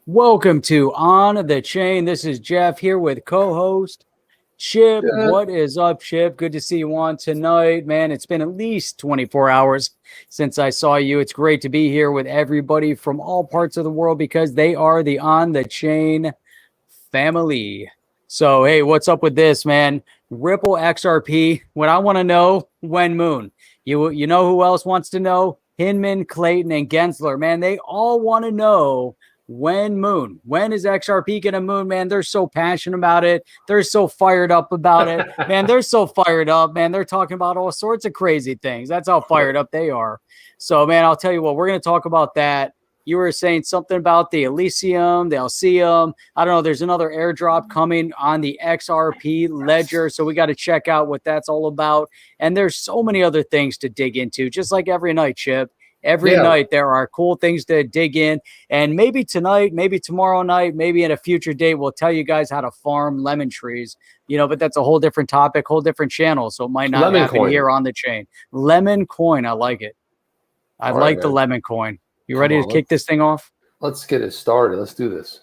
Welcome to On the Chain. This is Jeff here with co-host Chip. Yeah. What is up, Chip? Good to see you on tonight, man. It's been at least 24 hours since I saw you. It's great to be here with everybody from all parts of the world because they are the On the Chain family. So, hey, what's up with this, man? Ripple XRP. What I want to know, when Moon. You know who else wants to know? Hinman, Clayton, and Gensler, man. They all want to know when Moon. When is XRP going to moon, man? They're so passionate about it. They're so fired up about it, man. They're so fired up, man. They're talking about all sorts of crazy things. That's how fired up they are. So, man, I'll tell you what, we're going to talk about that. You were saying something about the Elysium, the Elysium. I don't know. There's another airdrop coming on the XRP ledger. So we got to check out what that's all about. And there's so many other things to dig into, just like every night, Chip. Every night there are cool things to dig in. And maybe tonight, maybe tomorrow night, maybe in a future date, we'll tell you guys how to farm lemon trees. You know, but that's a whole different topic, whole different channel. So it might not Lemon happen coin. here on the chain. Lemon coin. I like it. I All like right, the man. lemon coin. You ready to kick this thing off? Let's get it started. Let's do this.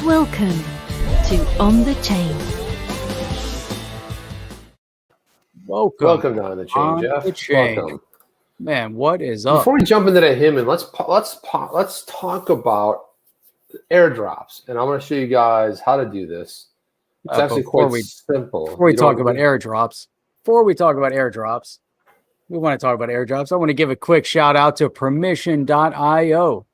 Welcome to On the Chain. Welcome down the chain, on Jeff. the chain. Welcome. Man, what is up? Before we jump into that Hinman, let's talk about airdrops, and I'm going to show you guys how to do this. It's actually quite simple. Before we talk about airdrops, we want to talk about airdrops. I want to give a quick shout out to permission.io.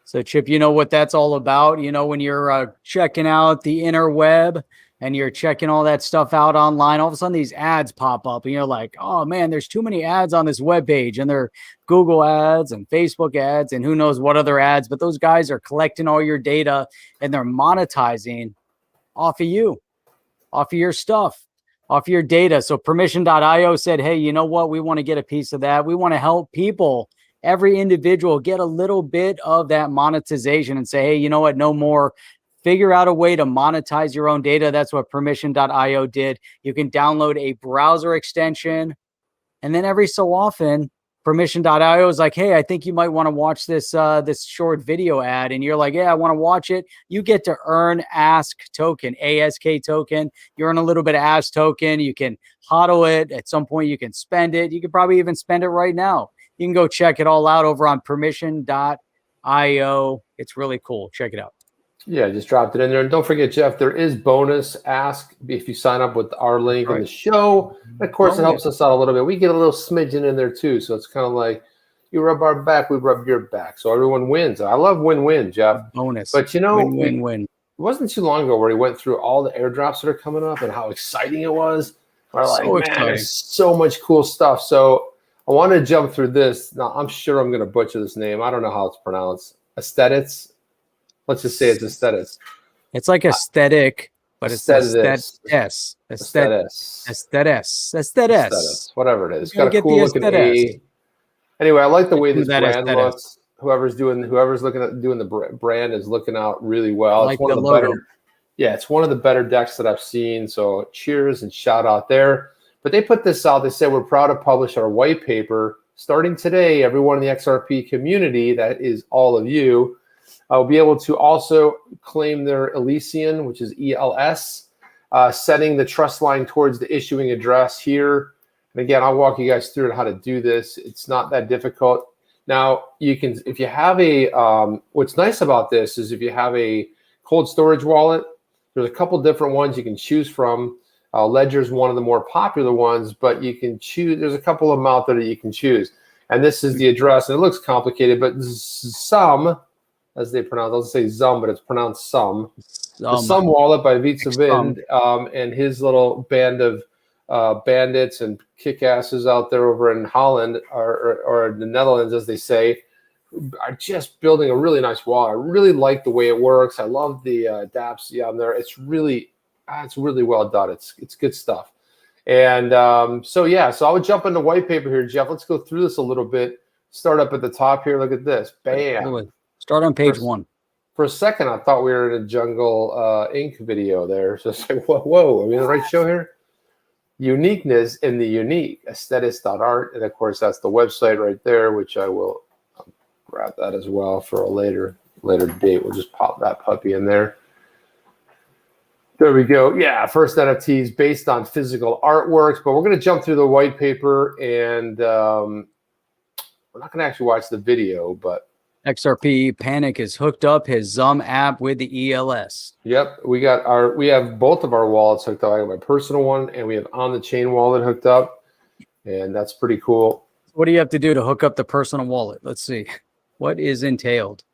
So, Chip, you know what that's all about. You know, when you're checking out the interweb and you're checking all that stuff out online, all of a sudden these ads pop up and you're like, oh man, there's too many ads on this web page, and they're Google ads and Facebook ads and who knows what other ads, but those guys are collecting all your data and they're monetizing off of you, off of your stuff, off your data. So permission.io said, hey, you know what? We want to get a piece of that. We want to help people, every individual, get a little bit of that monetization and say, hey, you know what? No more. Figure out a way to monetize your own data. That's what permission.io did. You can download a browser extension. And then every so often, permission.io is like, hey, I think you might want to watch this this short video ad. And you're like, yeah, I want to watch it. You get to earn ASK token, ASK token. You earn a little bit of ASK token. You can hodl it. At some point, you can spend it. You could probably even spend it right now. You can go check it all out over on permission.io. It's really cool. Check it out. Yeah, just dropped it in there. And don't forget, Jeff, there is bonus ask if you sign up with our link in the show. And of course, it helps us out a little bit. We get a little smidgen in there too. So it's kind of like you rub our back, we rub your back. So everyone wins. I love win-win, Jeff. Bonus. But you know, win-win. It wasn't too long ago where he went through all the airdrops that are coming up and how exciting it was. We're like, man, there's so much cool stuff. So I wanted to jump through this. Now, I'm sure I'm going to butcher this name. I don't know how it's pronounced. Aesthetics. Let's just say it's aesthetics. It's like aesthetic, but it's aesthetics. Aesthetics. Whatever it is. It's got a cool looking A. Anyway, I like the way this brand looks. Whoever's looking at doing the brand is looking out really well. Like it's one of the better. Yeah, it's one of the better decks that I've seen. So cheers and shout out there. But they put this out. They said we're proud to publish our white paper starting today. Everyone in the XRP community, that is all of you, will be able to also claim their Elysium, which is ELS, setting the trust line towards the issuing address here. And again, I'll walk you guys through how to do this. It's not that difficult. Now, you can, if you have a, what's nice about this is if you have a cold storage wallet, there's a couple different ones you can choose from. Ledger is one of the more popular ones, but you can choose, there's a couple of them out there that you can choose. And this is the address, and it looks complicated, but some, as they pronounce, I'll say Zum, but it's pronounced Sum. The Sum wallet by Vitsa Vind and his little band of bandits and kickasses out there over in Holland or the Netherlands, as they say, are just building a really nice wallet. I really like the way it works. I love the dApps on there. It's really well done. It's good stuff. And so I would jump into white paper here, Jeff. Let's go through this a little bit. Start up at the top here. Look at this. Bam. Start on page 1. For a second, I thought we were in a Jungle Inc. video there. So it's like, whoa. Are we in the right show here? Uniqueness in the unique. Aesthetics.art. And, of course, that's the website right there, which I will grab got that as well for a later date. We'll just pop that puppy in there. There we go. Yeah, first NFTs based on physical artworks, but we're going to jump through the white paper, and we're not going to actually watch the video, but XRP Panic has hooked up his Zum app with the ELS. Yep, we have both of our wallets hooked up. I got my personal one, and we have on the chain wallet hooked up, and that's pretty cool. What do you have to do to hook up the personal wallet? Let's see. What is entailed?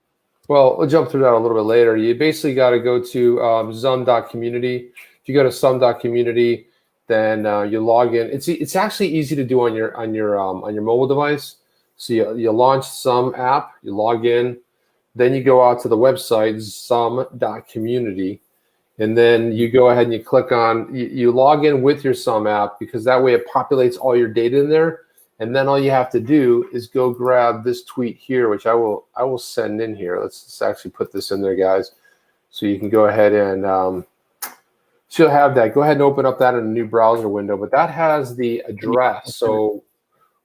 Well, we'll jump through that a little bit later. You basically got to go to zum.community. If you go to zum.community, then you log in. It's actually easy to do on your mobile device. So you launch Zum app, you log in, then you go out to the website zum.community, and then you go ahead and you click on you log in with your Zum app, because that way it populates all your data in there. And then all you have to do is go grab this tweet here, which I will send in here. Let's actually put this in there, guys, so you can go ahead and so you'll have that. Go ahead and open up that in a new browser window. But that has the address. So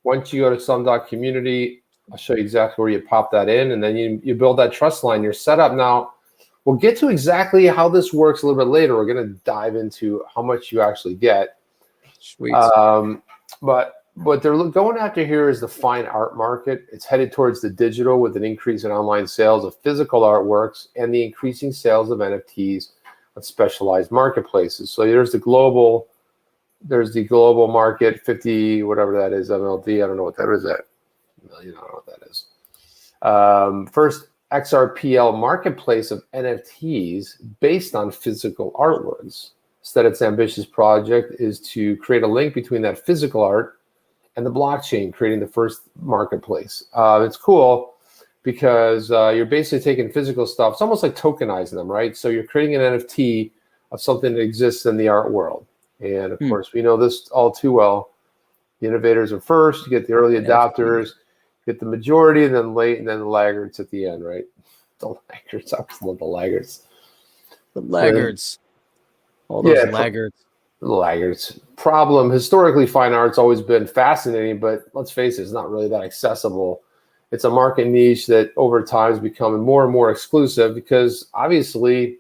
once you go to some.community, I'll show you exactly where you pop that in, and then you build that trust line. You're set up now. We'll get to exactly how this works a little bit later. We're going to dive into how much you actually get. Sweet. But what they're going after here is the fine art market. It's headed towards the digital, with an increase in online sales of physical artworks and the increasing sales of NFTs on specialized marketplaces. So there's the global market, 50, whatever that is, MLD. I don't know what that is. That million, I don't know what that is. First XRPL marketplace of NFTs based on physical artworks. Instead, its ambitious project is to create a link between that physical art and the blockchain, creating the first marketplace. It's cool because you're basically taking physical stuff. It's almost like tokenizing them, right? So you're creating an NFT of something that exists in the art world. And of course, we know this all too well. The innovators are first. You get the early adopters, you get the majority, and then late, and then the laggards at the end, right? The laggards. I always love the laggards. The laggards. All those laggards. Laggards. Problem, historically, fine art's always been fascinating, but let's face it, it's not really that accessible. It's a market niche that over time is becoming more and more exclusive, because obviously,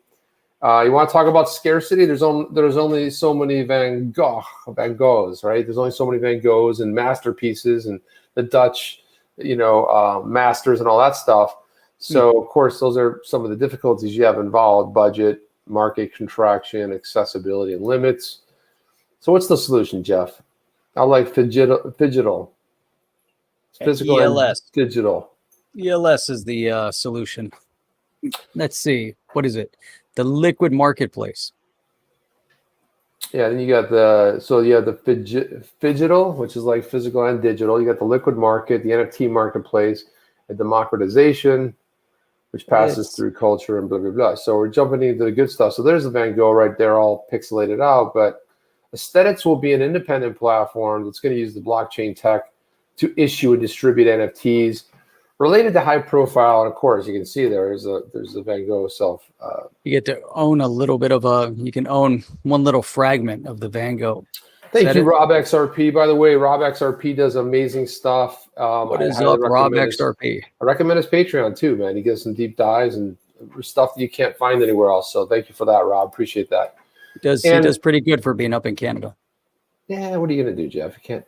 you want to talk about scarcity. There's only so many Van Goghs, right? There's only so many Van Goghs and masterpieces and the Dutch, masters and all that stuff. So of course, those are some of the difficulties you have involved: budget, market contraction, accessibility, and limits. So what's the solution, Jeff? I like phygital. Physical ELS. And digital. ELS is the solution. Let's see. What is it? The liquid marketplace. Yeah, then you got the phygital, which is like physical and digital. You got the liquid market, the NFT marketplace, and democratization, which passes through culture and blah, blah, blah. So we're jumping into the good stuff. So there's the Van Gogh right there, all pixelated out. But Aesthetics will be an independent platform that's going to use the blockchain tech to issue and distribute NFTs related to high profile. And of course, you can see there's a Van Gogh self. You get to own a little bit of you can own one little fragment of the Van Gogh. Thank you, Rob XRP. By the way, Rob XRP does amazing stuff. What is up, Rob XRP? I recommend his Patreon too, man. He gives some deep dives and stuff that you can't find anywhere else. So thank you for that, Rob. Appreciate that. He does pretty good for being up in Canada. Yeah, what are you gonna do, Jeff? You can't.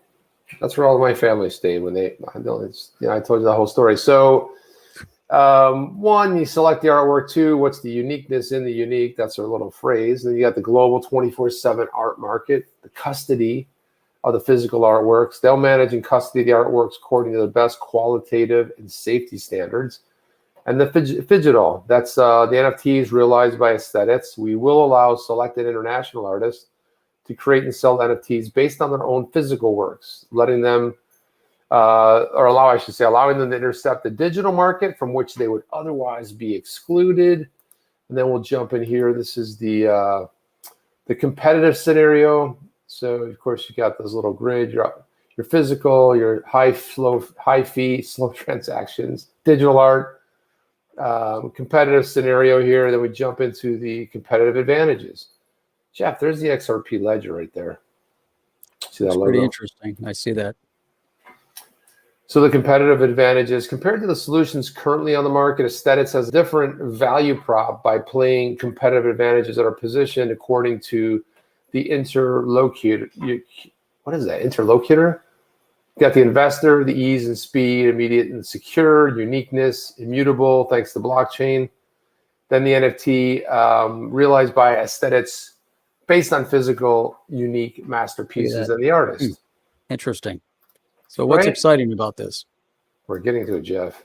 That's where all of my family stayed when they. I told you the whole story. So, one, you select the artwork. Two, what's the uniqueness in the unique? That's our little phrase. Then you got the global 24/7 art market, the custody of the physical artworks. They'll manage and custody the artworks according to the best qualitative and safety standards. And the phygital, that's the NFTs realized by Aesthetics. We will allow selected international artists to create and sell NFTs based on their own physical works, allowing them to intercept the digital market from which they would otherwise be excluded. And then we'll jump in here. This is the competitive scenario. So of course you got those little grid, your physical, your high fee, slow transactions, digital art, competitive scenario here. Then we jump into the competitive advantages. Jeff, there's the XRP ledger right there. See that logo? Pretty interesting. I see that. So the competitive advantages compared to the solutions currently on the market, Aesthetics has a different value prop by playing competitive advantages that are positioned according to the interlocutor. What is that? Interlocutor? You got the investor, the ease and speed, immediate and secure, uniqueness, immutable, thanks to blockchain. Then the NFT realized by Aesthetics based on physical, unique masterpieces and the artist. Interesting. So what's exciting about this? We're getting to it, Jeff.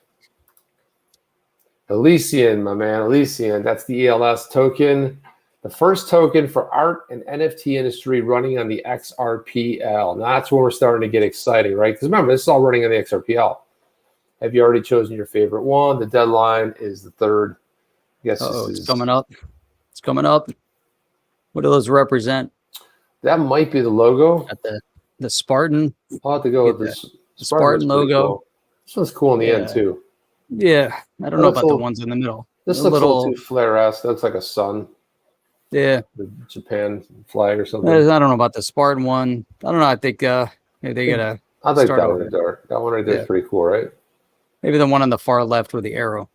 Elysian, my man, Elysian. That's the ELS token. The first token for art and NFT industry running on the XRPL. Now that's when we're starting to get exciting, right? Because remember, this is all running on the XRPL. Have you already chosen your favorite one? The deadline is the 3rd. Yes, it's coming up. It's coming up. What do those represent? That might be the logo. At the Spartan. I'll have to go with this Spartan logo. Cool. This one's cool in the end too. Yeah, I don't know about the ones in the middle. This looks a little too flare-esque. Looks like a sun. Yeah, the Japan flag or something. I don't know about the Spartan one. I don't know. I think they gotta. I think that one dark. That one right there is pretty cool, right? Maybe the one on the far left with the arrow.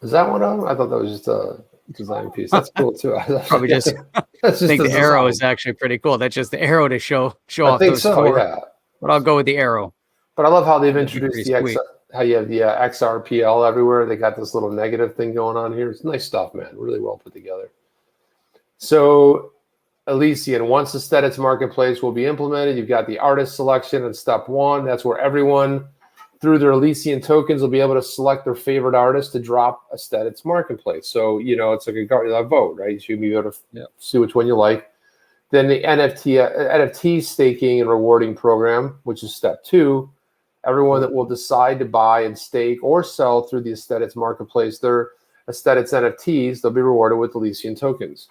Is that one of them? I thought that was just a design piece. That's cool too. Probably just. I think the arrow is actually pretty cool. That's just the arrow to show off those four. Yeah. But I'll go with the arrow. But I love how they've introduced how you have the XRPL everywhere. They got this little negative thing going on here. It's nice stuff, man. Really well put together. So Elysian, once Aesthetics Marketplace will be implemented, you've got the artist selection in step 1. That's where everyone through their Elysian tokens will be able to select their favorite artist to drop Aesthetics Marketplace. So, it's like a vote, right? So you'll be able to see which one you like. Then the NFT staking and rewarding program, which is step 2. Everyone that will decide to buy and stake or sell through the Aesthetics Marketplace, their Aesthetics NFTs, they'll be rewarded with Elysian tokens.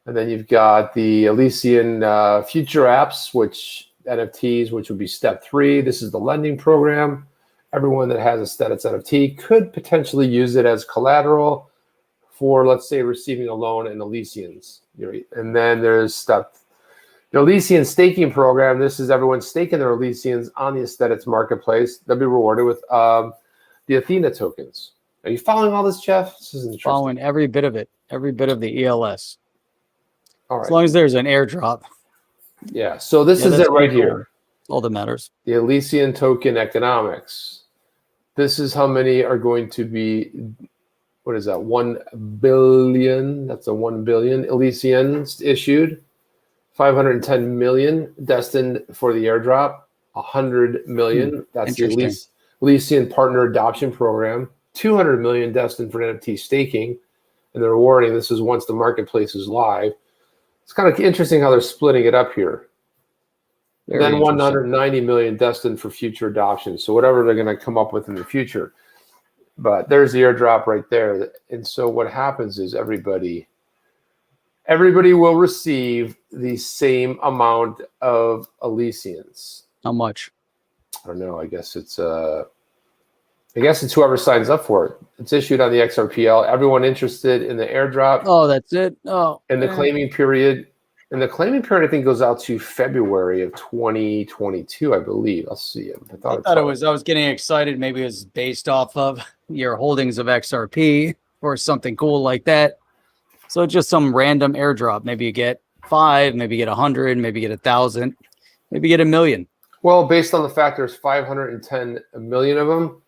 And then you've got the Elysian future apps, NFTs, which would be step 3. This is the lending program. Everyone that has Aesthetics NFT could potentially use it as collateral for, let's say, receiving a loan in Elysians. And then there's the Elysian staking program. This is everyone staking their Elysians on the Aesthetics Marketplace. They'll be rewarded with the Athena tokens. Are you following all this, Jeff? This is interesting. Following every bit of it, every bit of the ELS. All right. As long as there's an airdrop. Yeah. So this is it right here. All that matters. The Elysian token economics. This is how many are going to be. What is that? 1 billion. That's a 1 billion Elysians issued. 510 million destined for the airdrop. 100 million. That's the Elysian Partner Adoption Program. 200 million destined for NFT staking. And the rewarding. This is once the marketplace is live. It's kind of interesting how they're splitting it up here. Then 190 million destined for future adoption. So whatever they're going to come up with in the future. But there's the airdrop right there. And so what happens is everybody will receive the same amount of Elysians. How much? I don't know. I guess it's whoever signs up for it. It's issued on the XRPL. Everyone interested in the airdrop. Oh, that's it. Oh, and the claiming period. And the claiming period, I think, goes out to February of 2022, I believe. I'll see. I thought it was. I was getting excited. Maybe it was based off of your holdings of XRP or something cool like that. So just some random airdrop. Maybe you get 5, maybe you get 100, maybe you get 1,000, maybe you get 1 million. Well, based on the fact there's 510 million of them,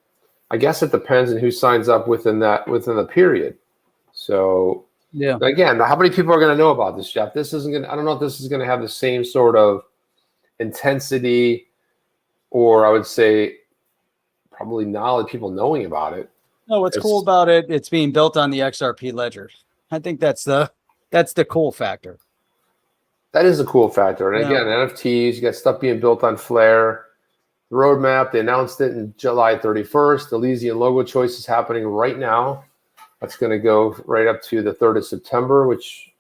I guess it depends on who signs up within the period. So yeah. Again, how many people are going to know about this, Jeff? This isn't going. I don't know if this is going to have the same sort of intensity, or I would say probably knowledge, people knowing about it. No, what's cool about it? It's being built on the XRP ledger. I think that's the cool factor. That is a cool factor. And again, NFTs, you got stuff being built on Flare. The roadmap, they announced it in July 31st. The Elysian logo choice is happening right now. That's going to go right up to the 3rd of September, which,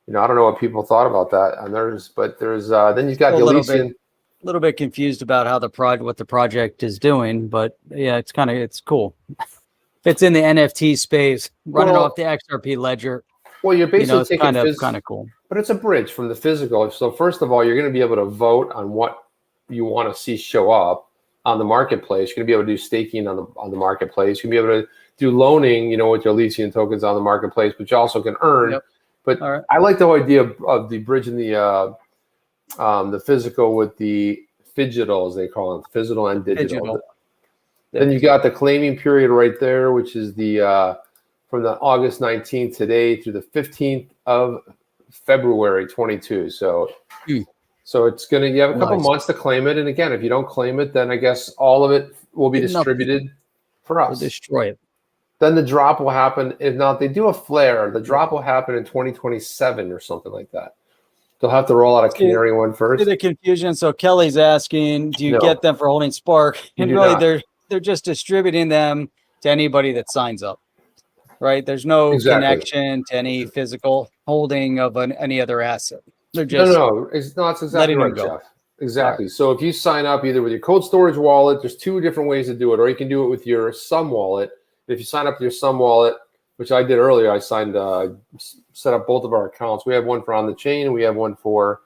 I don't know what people thought about that. And then you've got the Elysian. A little bit confused about how what the project is doing, but yeah, it's cool. It's in the NFT space, running off the XRP ledger. Well, you're basically it's taking kind of cool. But it's a bridge from the physical. So first of all, you're going to be able to vote on what you want to see show up on the marketplace. You're going to be able to do staking on the marketplace. You're going to be able to do loaning, with your Elysian tokens on the marketplace, but you also can earn. Yep. But All right. I like the whole idea of the bridging the physical with the phygital, as they call it, physical and digital. Then you got the claiming period right there, which is the from the August 19th today through the 15th of February 22. So it's gonna, you have a couple months to claim it. And again, if you don't claim it, then I guess all of it will be distributed for us. We'll destroy it. Then the drop will happen. If not, they do a flare. The drop will happen in 2027 or something like that. They'll have to roll out a canary one first. See the confusion. So Kelly's asking, do you get them for holding Spark? And really, they're just distributing them to anybody that signs up, right? There's no connection to any physical holding of any other asset. They're just it's exactly right, Jeff. Exactly. Right. So if you sign up either with your cold storage wallet, there's two different ways to do it, or you can do it with your Sum wallet. If you sign up with your Sum wallet, which I did earlier, I set up both of our accounts. We have one for on the chain, and we have one for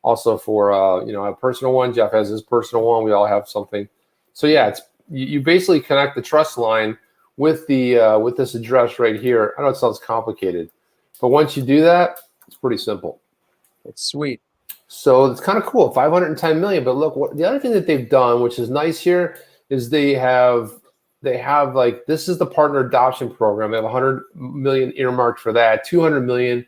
a personal one. Jeff has his personal one. We all have something. So yeah, it's you basically connect the trust line with the with this address right here. I know it sounds complicated, but once you do that, it's pretty simple. It's sweet. So it's kind of cool, 510 million. But look, the other thing that they've done, which is nice here, is they have like, this is the partner adoption program. They have 100 million earmarked for that, 200 million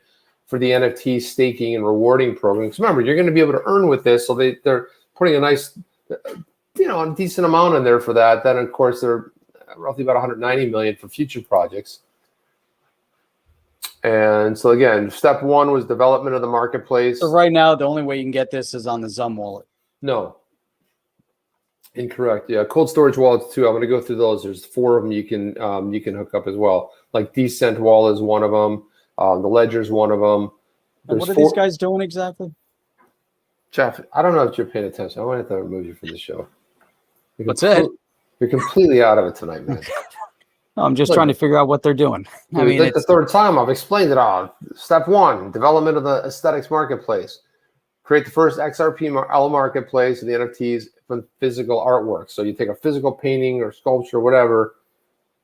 for the NFT staking and rewarding program. Because remember, you're going to be able to earn with this. So they're putting a nice, a decent amount in there for that. Then of course they're roughly about 190 million for future projects. And so again, step one was development of the marketplace. So right now, the only way you can get this is on the Zum wallet. No. Incorrect. Yeah, cold storage wallets too. I'm going to go through those. There's 4 of them you can hook up as well. Like Decent Wallet is one of them. The Ledger is one of them. What are these guys doing exactly? Jeff, I don't know if you're paying attention. I want to remove you from the show. What's it? You're completely out of it tonight, man. I'm just trying to figure out what they're doing. I mean, it's the third time I've explained it all. Step 1, development of the aesthetics marketplace. Create the first XRP L marketplace of the NFTs from physical artwork. So you take a physical painting or sculpture, whatever.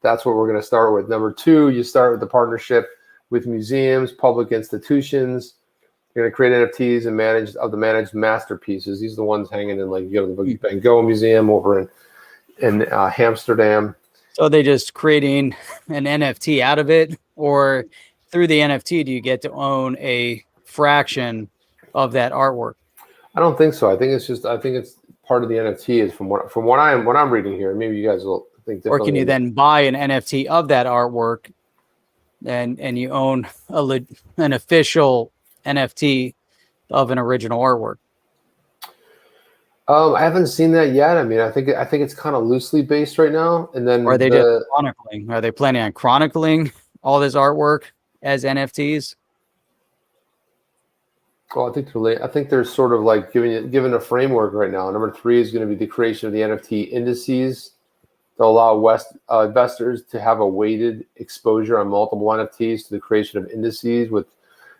That's what we're going to start with. Number 2, you start with the partnership with museums, public institutions. You're going to create NFTs and managed masterpieces. These are the ones hanging in, like, you go to the Van Gogh Museum over in Amsterdam. So are they just creating an NFT out of it, or through the NFT, do you get to own a fraction of that artwork? I don't think so. I think it's part of the NFT is from what I'm reading here. Maybe you guys will think differently. Or can you then buy an NFT of that artwork and you own an official NFT of an original artwork? I haven't seen that yet. I mean, I think it's kind of loosely based right now. And then are they just chronicling? Are they planning on chronicling all this artwork as NFTs? Well, I think they're sort of like giving a framework right now. Number 3 is going to be the creation of the NFT indices. They'll allow investors to have a weighted exposure on multiple NFTs to the creation of indices with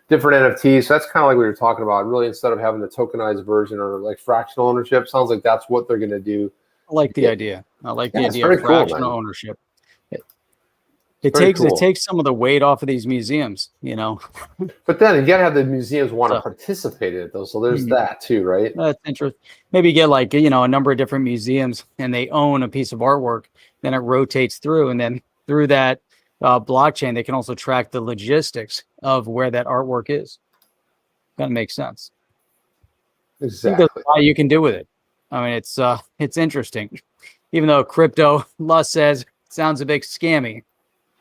different NFTs. So that's kind of like what you're talking about. Really, instead of having the tokenized version or like fractional ownership, sounds like that's what they're going to do. I like the idea. I like the idea of fractional ownership. It takes some of the weight off of these museums, But then you gotta have the museums want to participate in it, though. So there's that too, right? That's interesting. Maybe get like a number of different museums, and they own a piece of artwork. Then it rotates through, and then through that blockchain, they can also track the logistics of where that artwork is. That makes sense. Exactly. There's a lot you can do with it. I mean, it's interesting. Even though crypto, Lust says, sounds a bit scammy.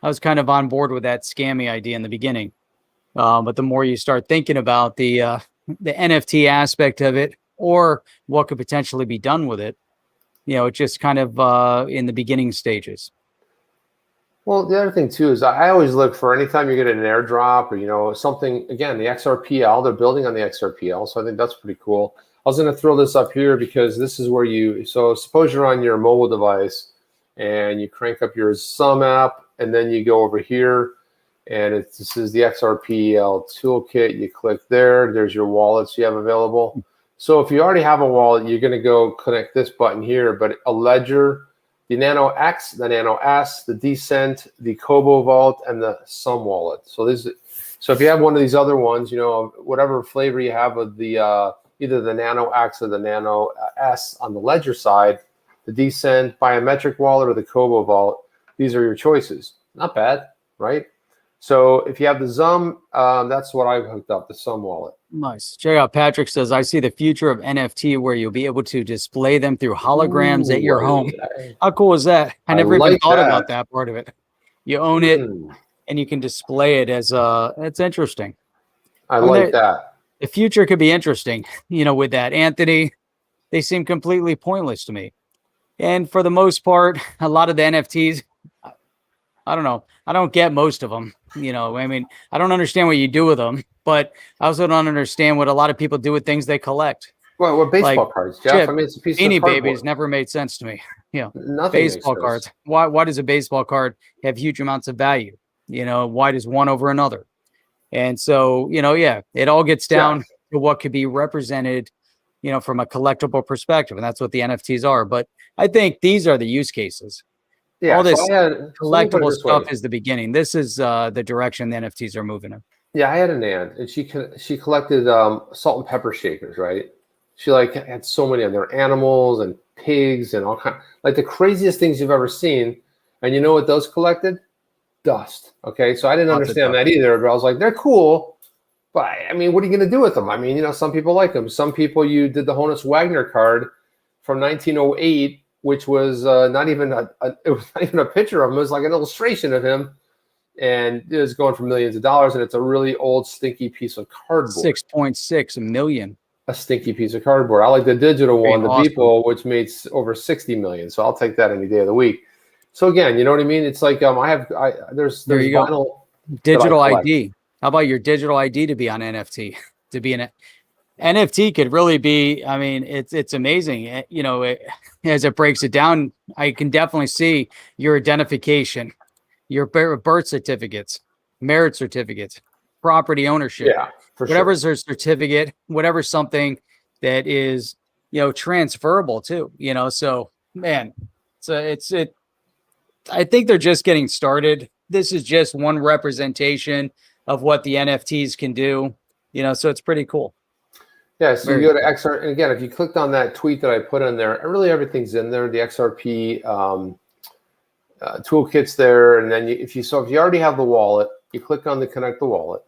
I was kind of on board with that scammy idea in the beginning. But the more you start thinking about the NFT aspect of it, or what could potentially be done with it, it's just kind of in the beginning stages. Well, the other thing too is I always look for anytime you get an airdrop or something. Again, the XRPL, they're building on the XRPL, so I think that's pretty cool. I was going to throw this up here because this is where so suppose you're on your mobile device and you crank up your Sum app, and then you go over here, and this is the XRPL toolkit. You click there. There's your wallets you have available. So if you already have a wallet, you're going to go connect this button here. But a Ledger, the Nano X, the Nano S, the Decent, the Kobo Vault, and the Sum Wallet. So if you have one of these other ones, whatever flavor you have of the either the Nano X or the Nano S on the Ledger side, the Decent biometric wallet or the Kobo Vault, these are your choices. Not bad, right? So if you have the Zum, that's what I've hooked up, the Sum wallet. Nice. Check out Patrick says, I see the future of NFT where you'll be able to display them through holograms at your home. How cool is that? I never even thought about that part of it. You own it and you can display it as it's interesting. I like that. The future could be interesting, with that. Anthony, they seem completely pointless to me. And for the most part, a lot of the NFTs, I don't know. I don't get most of them. I don't understand what you do with them, but I also don't understand what a lot of people do with things they collect. Well, what baseball cards, Jeff? Chip, I mean, it's a piece of Beanie cardboard. Babies never made sense to me. Nothing baseball cards. Why does a baseball card have huge amounts of value? Why does one over another? And so, it all gets down to what could be represented, from a collectible perspective. And that's what the NFTs are. But I think these are the use cases. Yeah, all this collectible stuff is the beginning. This is the direction the NFTs are moving in. Yeah, I had an aunt, and she collected salt and pepper shakers, right? She had so many of them. They're animals and pigs and all kinds, like the craziest things you've ever seen. And you know what those collected? Dust. Okay, so I didn't understand that either. But I was like, they're cool, but I mean, what are you going to do with them? I mean, some people like them. Some people, you did the Honus Wagner card from 1908. Which was not even a picture of him. It was like an illustration of him, and it was going for millions of dollars. And it's a really old, stinky piece of cardboard. 6.6 million. A stinky piece of cardboard. I like the digital one, the Beeple, which made over 60 million. So I'll take that any day of the week. So again, you know what I mean? It's like there's vinyl. Digital ID. How about your digital ID to be on NFT? To be in it. NFT could really be, I mean, it's amazing. As it breaks it down, I can definitely see your identification, your birth certificates, marriage certificates, property ownership, whatever's their certificate, whatever something that is, transferable too, so man, I think they're just getting started. This is just one representation of what the NFTs can do, so it's pretty cool. Yeah, so you go to XR, and again, if you clicked on that tweet that I put in there, really everything's in there. The XRP toolkit's there, and then if you already have the wallet, you click on the connect the wallet,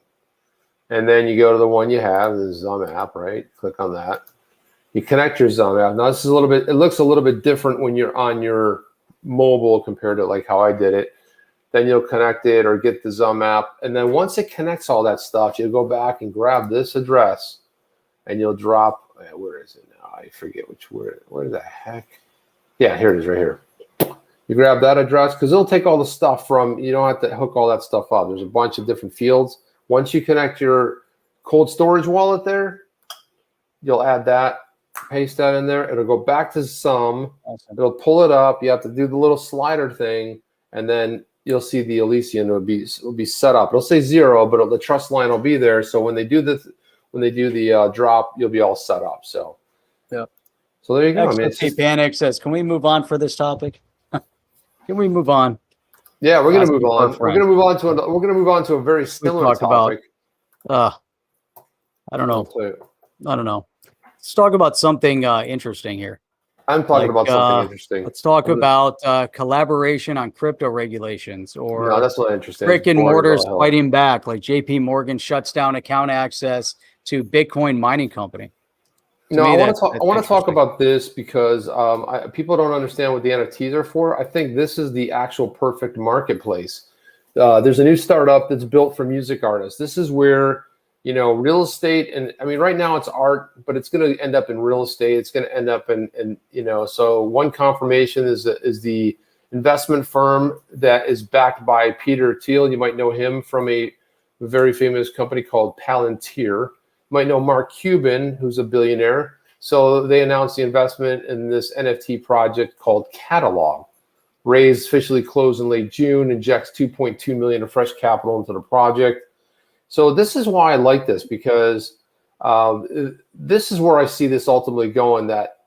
and then you go to the one you have, the Zum app, right? Click on that. You connect your Zum app. Now this is it looks a little bit different when you're on your mobile compared to like how I did it. Then you'll connect it or get the Zum app, and then once it connects all that stuff, you'll go back and grab this address. And you'll drop, where is it now? I forget where the heck? Yeah, here it is right here. You grab that address because it'll take all the stuff you don't have to hook all that stuff up. There's a bunch of different fields. Once you connect your cold storage wallet there, you'll add that, paste that in there. It'll go back to Sum. Awesome. It'll pull it up. You have to do the little slider thing, and then you'll see the Elysian will be set up. It'll say 0, but the trust line will be there. So when they do the drop, you'll be all set up. So, yeah. So there you go. Panic says, "Can we move on for this topic? Can we move on?" Yeah, we're going to move on. We're going to move on to a very similar topic. I don't know. Let's talk about something interesting here. I'm talking about something interesting. Let's talk about collaboration on crypto regulations, or no, that's not interesting. Brick and mortars fighting back, like JP Morgan shuts down account access to Bitcoin mining company. No, I want to talk about this because people don't understand what the NFTs are for. I think this is the actual perfect marketplace. There's a new startup that's built for music artists. This is where real estate, and I mean, right now it's art, but it's going to end up in real estate. It's going to end up in so one confirmation is the investment firm that is backed by Peter Thiel. You might know him from a very famous company called Palantir. You might know Mark Cuban, who's a billionaire. So they announced the investment in this NFT project called Catalog. Raised, officially closed in late June, injects $2.2 million of fresh capital into the project. So this is why I like this, because This is where I see this ultimately going, that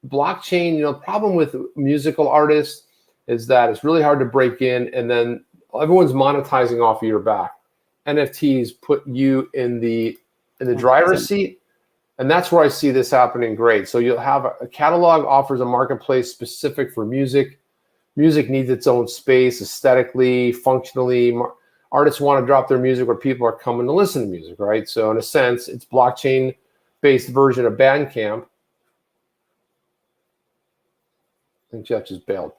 blockchain, you know, the problem with musical artists is that it's really hard to break in, and then everyone's monetizing off of your back. NFTs put you in the driver's seat, and that's where I see this happening great. So you'll have a catalog offers a marketplace specific for music. Music needs its own space aesthetically, functionally. Artists want to drop their music where people are coming to listen to music, right? So in a sense, it's blockchain-based version of Bandcamp. I think Jeff just bailed.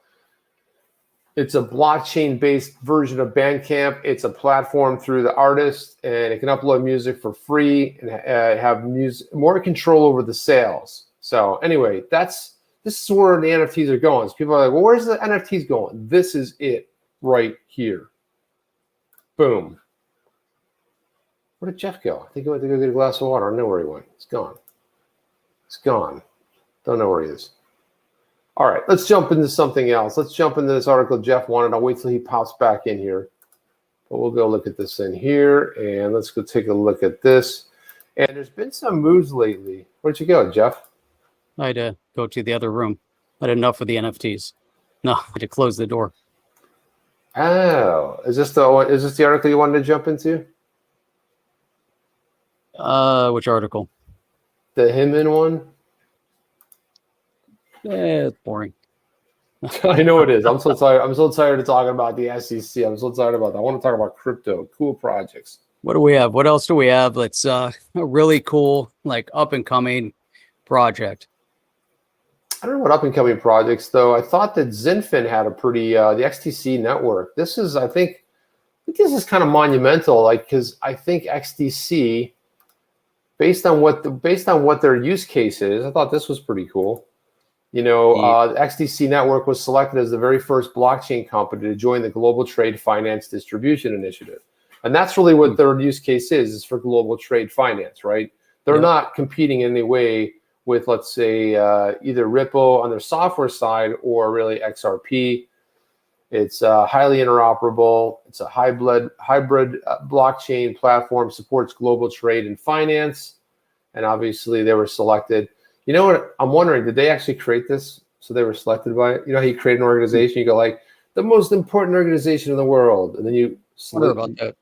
It's a blockchain-based version of Bandcamp. It's a platform through the artist, and it can upload music for free and have more control over the sales. So anyway, this is where the NFTs are going. So people are like, well, where's the NFTs going? This is it right here. Boom. Where did Jeff go? I think he went to go get a glass of water. I don't know where he went. It's gone. It's gone. Don't know where he is. All right, let's jump into something else. Let's jump into this article Jeff wanted. I'll wait till he pops back in here. But we'll go look at this in here, and let's go take a look at this. And there's been some moves lately. Where'd you go, Jeff? I had to go to the other room. I had enough with the NFTs. No, I had to close the door. Oh, is this the article you wanted to jump into? Which article? The Hinman one? It's boring. I know it is. I'm so tired. I'm so tired of talking about the SEC. I'm so tired about that. I want to talk about crypto, cool projects. What do we have? What else do we have? Let's a really cool, like up and coming project. I don't know what up and coming projects though. I thought that Zinfin had a pretty the XTC network. This is, I think this is kind of monumental, like, because I think XTC, based on what their use case is, I thought this was pretty cool. You know, the XTC network was selected as the very first blockchain company to join the Global Trade Finance Distribution Initiative. And that's really what their use case is for global trade finance, right? They're not competing in any way with, let's say, either Ripple on their software side or really XRP. It's highly interoperable. It's a hybrid blockchain platform, supports global trade and finance. And obviously they were selected. You know what? I'm wondering, did they actually create this? So they were selected by it? You know how you create an organization, you go like, the most important organization in the world. And then you wonder about that.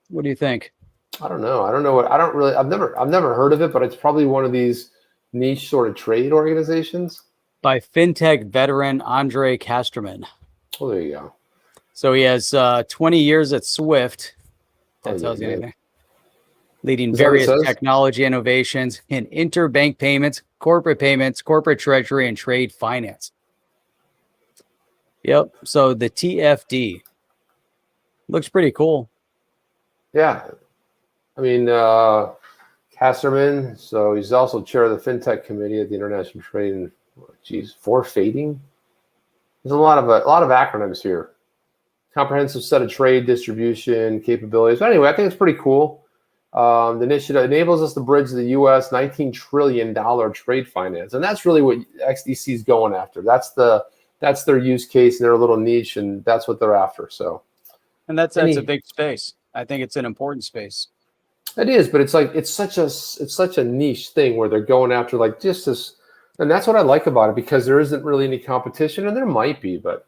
What do you think? I don't know. I've never heard of it, but it's probably one of these niche sort of trade organizations. By fintech veteran Andre Casterman. Oh, there you go. So he has 20 years at Swift. That tells you anything. Leading various technology innovations in interbank payments, corporate treasury, and trade finance. Yep. So the TFD looks pretty cool. Yeah. I mean, Casterman, so he's also chair of the FinTech Committee at the International Trade and, for fading. There's a lot of acronyms here. Comprehensive set of trade distribution capabilities. But anyway, I think it's pretty cool. The initiative enables us to bridge the U.S. $19 trillion trade finance, and that's really what XDC is going after. That's their use case, and they're a little niche, and that's what they're after. So, and that's a big space. I think it's an important space. It is, but it's such a niche thing where they're going after like just this, and that's what I like about it, because there isn't really any competition, and there might be, but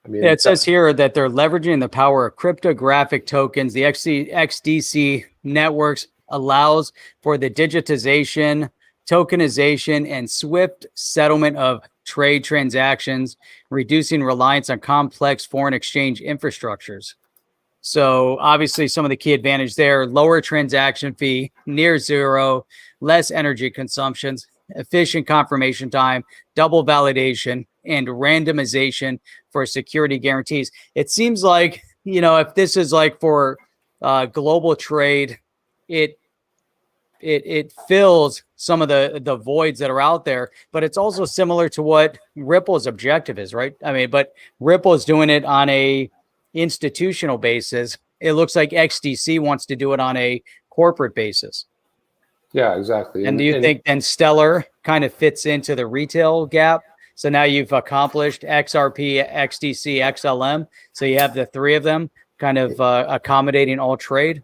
I mean, it says here that they're leveraging the power of cryptographic tokens. The XDC networks allows for the digitization, tokenization, and swift settlement of trade transactions, reducing reliance on complex foreign exchange infrastructures. So obviously some of the key advantage there: lower transaction fee, near zero, less energy consumptions, efficient confirmation time, double validation, and randomization for security guarantees. It seems like, you know, if this is like for global trade, it fills some of the voids that are out there, but it's also similar to what Ripple's objective is, right? I mean, but Ripple is doing it on a institutional basis. It looks like XDC wants to do it on a corporate basis. Yeah, exactly. And do you think then Stellar kind of fits into the retail gap? So now you've accomplished XRP, XDC, XLM. So you have the three of them kind of accommodating all trade.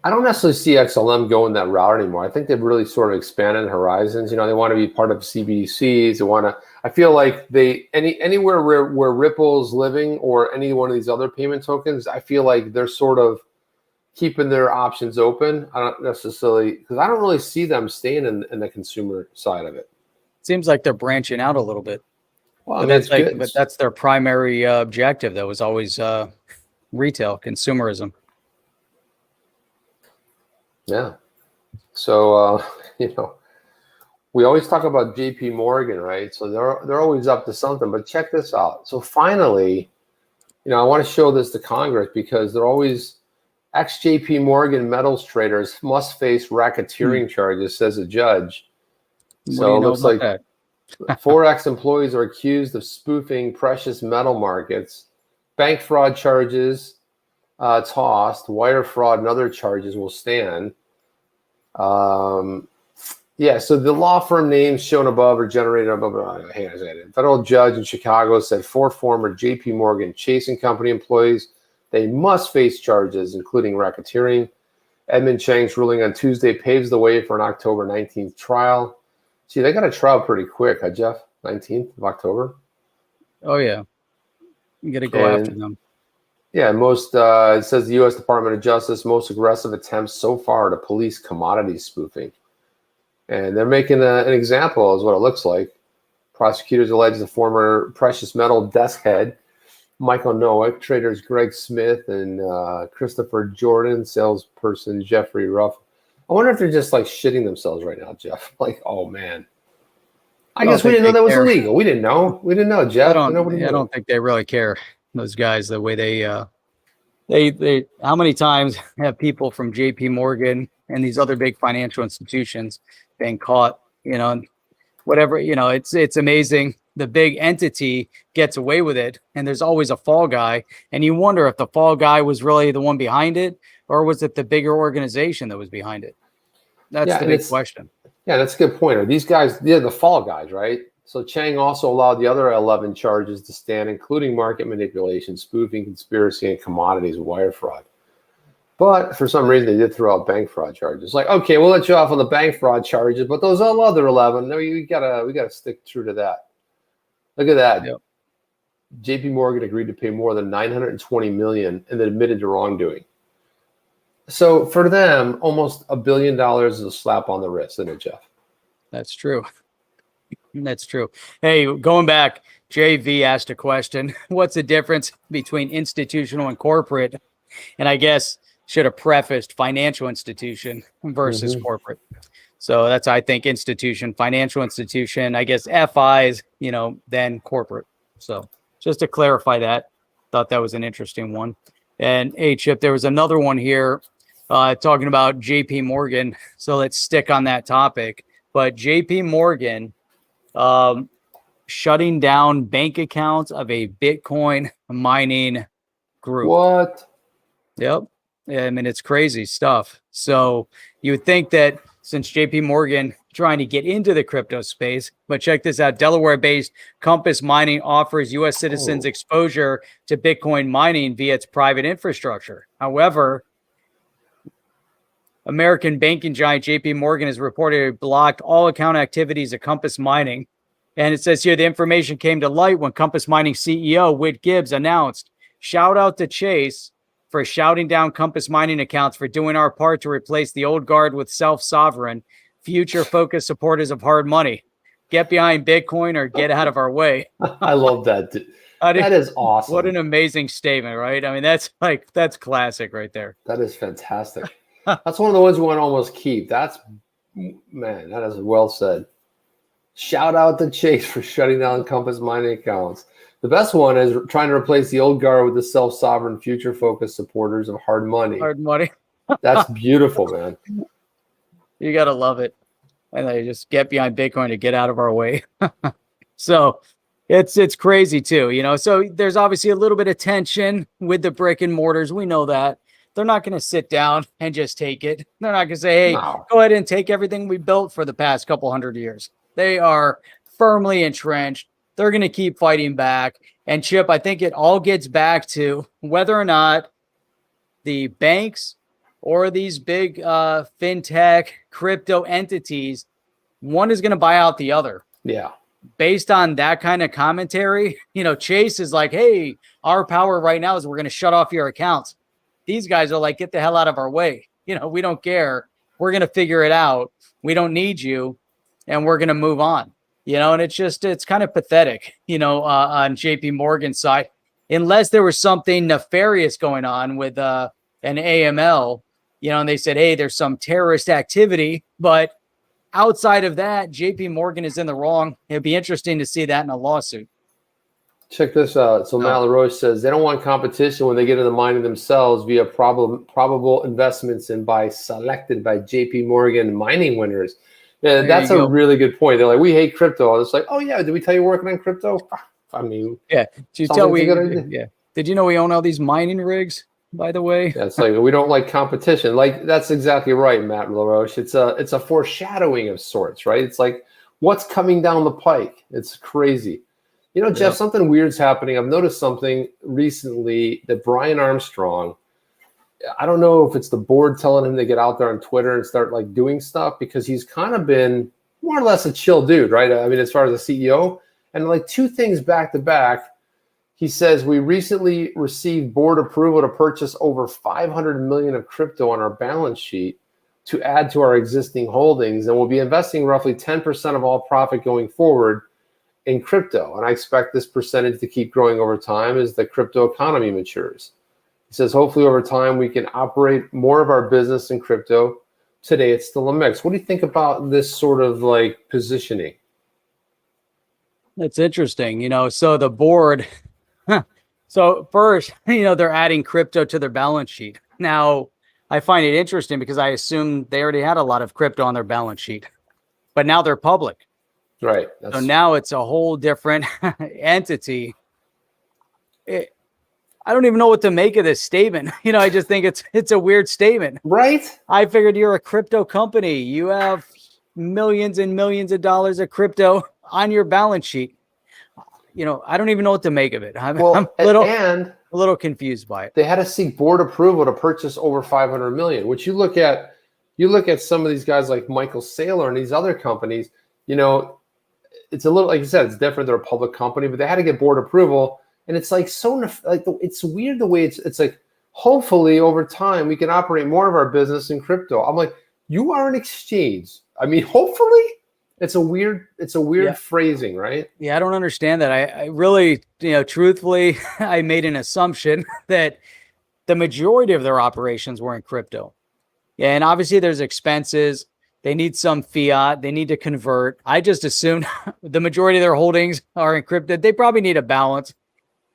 I don't necessarily see XLM going that route anymore. I think they've really sort of expanded horizons. They want to be part of CBDCs. They want to. I feel like anywhere where Ripple's living or any one of these other payment tokens, I feel like they're sort of keeping their options open. I don't necessarily, because I don't really see them staying in the consumer side of it. Seems like they're branching out a little bit. Well, I mean, that's good. But that's their primary objective. That was always retail consumerism. Yeah. So we always talk about JP Morgan, right? So they're always up to something. But check this out. So finally, I want to show this to Congress because they're always ex-JP Morgan metals traders must face racketeering charges, says a judge. So it looks like Forex employees are accused of spoofing precious metal markets. Bank fraud charges tossed. Wire fraud and other charges will stand. So the law firm names shown above are generated above. Hang on a second. Federal judge in Chicago said 4 former JP Morgan Chase & Company employees, they must face charges, including racketeering. Edmund Chang's ruling on Tuesday paves the way for an October 19th trial. See, they got a trial pretty quick, huh, Jeff? 19th of October? Oh, yeah. You got to go after them. Yeah, it says the U.S. Department of Justice, most aggressive attempts so far to police commodity spoofing. And they're making an example, is what it looks like. Prosecutors allege the former precious metal desk head, Michael Nowick, traders Greg Smith and Christopher Jordan, salesperson Jeffrey Ruff. I wonder if they're just like shitting themselves right now, Jeff. Like, oh man. I guess we didn't know that was illegal. We didn't know. We didn't know, Jeff. I don't think they really care. Those guys, the way they how many times have people from JP Morgan and these other big financial institutions been caught, whatever, it's amazing. The big entity gets away with it and there's always a fall guy. And you wonder if the fall guy was really the one behind it, or was it the bigger organization that was behind it? That's the big question. Yeah, that's a good point. Are these guys, they're the fall guys, right? So Chang also allowed the other 11 charges to stand, including market manipulation, spoofing, conspiracy, and commodities wire fraud. But for some reason, they did throw out bank fraud charges. Like, okay, we'll let you off on the bank fraud charges, but those other 11, no, we gotta stick true to that. Look at that. Yep. JP Morgan agreed to pay more than $920 million and then admitted to wrongdoing. So for them, almost $1 billion is a slap on the wrist, isn't it, Jeff? That's true. That's true. Hey, going back, JV asked a question. What's the difference between institutional and corporate? And I guess should have prefaced financial institution versus corporate. So that's, I think, institution, financial institution, I guess FIs, then corporate. So just to clarify that, thought that was an interesting one. And hey, Chip, there was another one here talking about JP Morgan. So let's stick on that topic. But JP Morgan shutting down bank accounts of a Bitcoin mining group. What? Yep. I mean, it's crazy stuff. So you would think that since JP Morgan trying to get into the crypto space, but check this out, Delaware-based Compass Mining offers U.S. citizens exposure to Bitcoin mining via its private infrastructure. However, American banking giant JP Morgan has reportedly blocked all account activities at Compass Mining. And it says here, the information came to light when Compass Mining CEO Whit Gibbs announced, shout out to Chase for shouting down Compass Mining accounts for doing our part to replace the old guard with self-sovereign, future-focused supporters of hard money. Get behind Bitcoin or get out of our way. I love that. That is awesome. What an amazing statement, right? I mean, that's classic right there. That is fantastic. That's one of the ones we want to almost keep. That is well said. Shout out to Chase for shutting down Compass Mining accounts. The best one is trying to replace the old guard with the self-sovereign, future-focused supporters of hard money. Hard money. That's beautiful, man. You got to love it. And they just get behind Bitcoin to get out of our way. So it's crazy too, So there's obviously a little bit of tension with the brick and mortars. We know that. They're not going to sit down and just take it. They're not going to say, hey, go ahead and take everything we built for the past couple hundred years. They are firmly entrenched. They're going to keep fighting back. And Chip, I think it all gets back to whether or not the banks or these big fintech crypto entities, one is going to buy out the other. Yeah. Based on that kind of commentary, Chase is like, hey, our power right now is we're going to shut off your accounts. These guys are like, get the hell out of our way. We don't care. We're going to figure it out. We don't need you. And we're going to move on, and it's kind of pathetic, on JP Morgan's side, unless there was something nefarious going on with an AML, and they said, hey, there's some terrorist activity, but outside of that, JP Morgan is in the wrong. It'd be interesting to see that in a lawsuit. Check this out. So Matt LaRoche says they don't want competition when they get into mining themselves via probable investments and selected by JP Morgan mining winners. Yeah, that's a really good point. They're like, we hate crypto. It's like, oh yeah, did we tell you we're working on crypto? I mean, yeah. Did you know we own all these mining rigs? By the way, yeah, it's like we don't like competition. Like that's exactly right, Matt LaRoche. It's a foreshadowing of sorts, right? It's like what's coming down the pike. It's crazy. Jeff, something weird's happening. I've noticed something recently that Brian Armstrong, I don't know if it's the board telling him to get out there on Twitter and start like doing stuff, because he's kind of been more or less a chill dude, right? I mean, as far as a CEO, and like two things back to back. He says, we recently received board approval to purchase over 500 million of crypto on our balance sheet to add to our existing holdings, and we'll be investing roughly 10% of all profit going forward in crypto. And I expect this percentage to keep growing over time as the crypto economy matures. He says, hopefully over time we can operate more of our business in crypto. Today it's still a mix. What do you think about this sort of like positioning? That's interesting. So the board... So first, they're adding crypto to their balance sheet. Now, I find it interesting because I assume they already had a lot of crypto on their balance sheet, but now they're public. Right. So now it's a whole different entity. I don't even know what to make of this statement. I just think it's a weird statement. Right. I figured you're a crypto company. You have millions and millions of dollars of crypto on your balance sheet. I don't even know what to make of it. I'm a little confused by it. They had to seek board approval to purchase over 500 million, which you look at some of these guys like Michael Saylor and these other companies, it's a little, like you said, it's different. They're a public company, but they had to get board approval. And it's like, it's weird the way it's like, hopefully over time we can operate more of our business in crypto. I'm like, you are an exchange. I mean, hopefully. It's a weird phrasing, right? Yeah, I don't understand that. I really, truthfully, I made an assumption that the majority of their operations were in crypto. Yeah, and obviously there's expenses. They need some fiat. They need to convert. I just assumed the majority of their holdings are encrypted. They probably need a balance.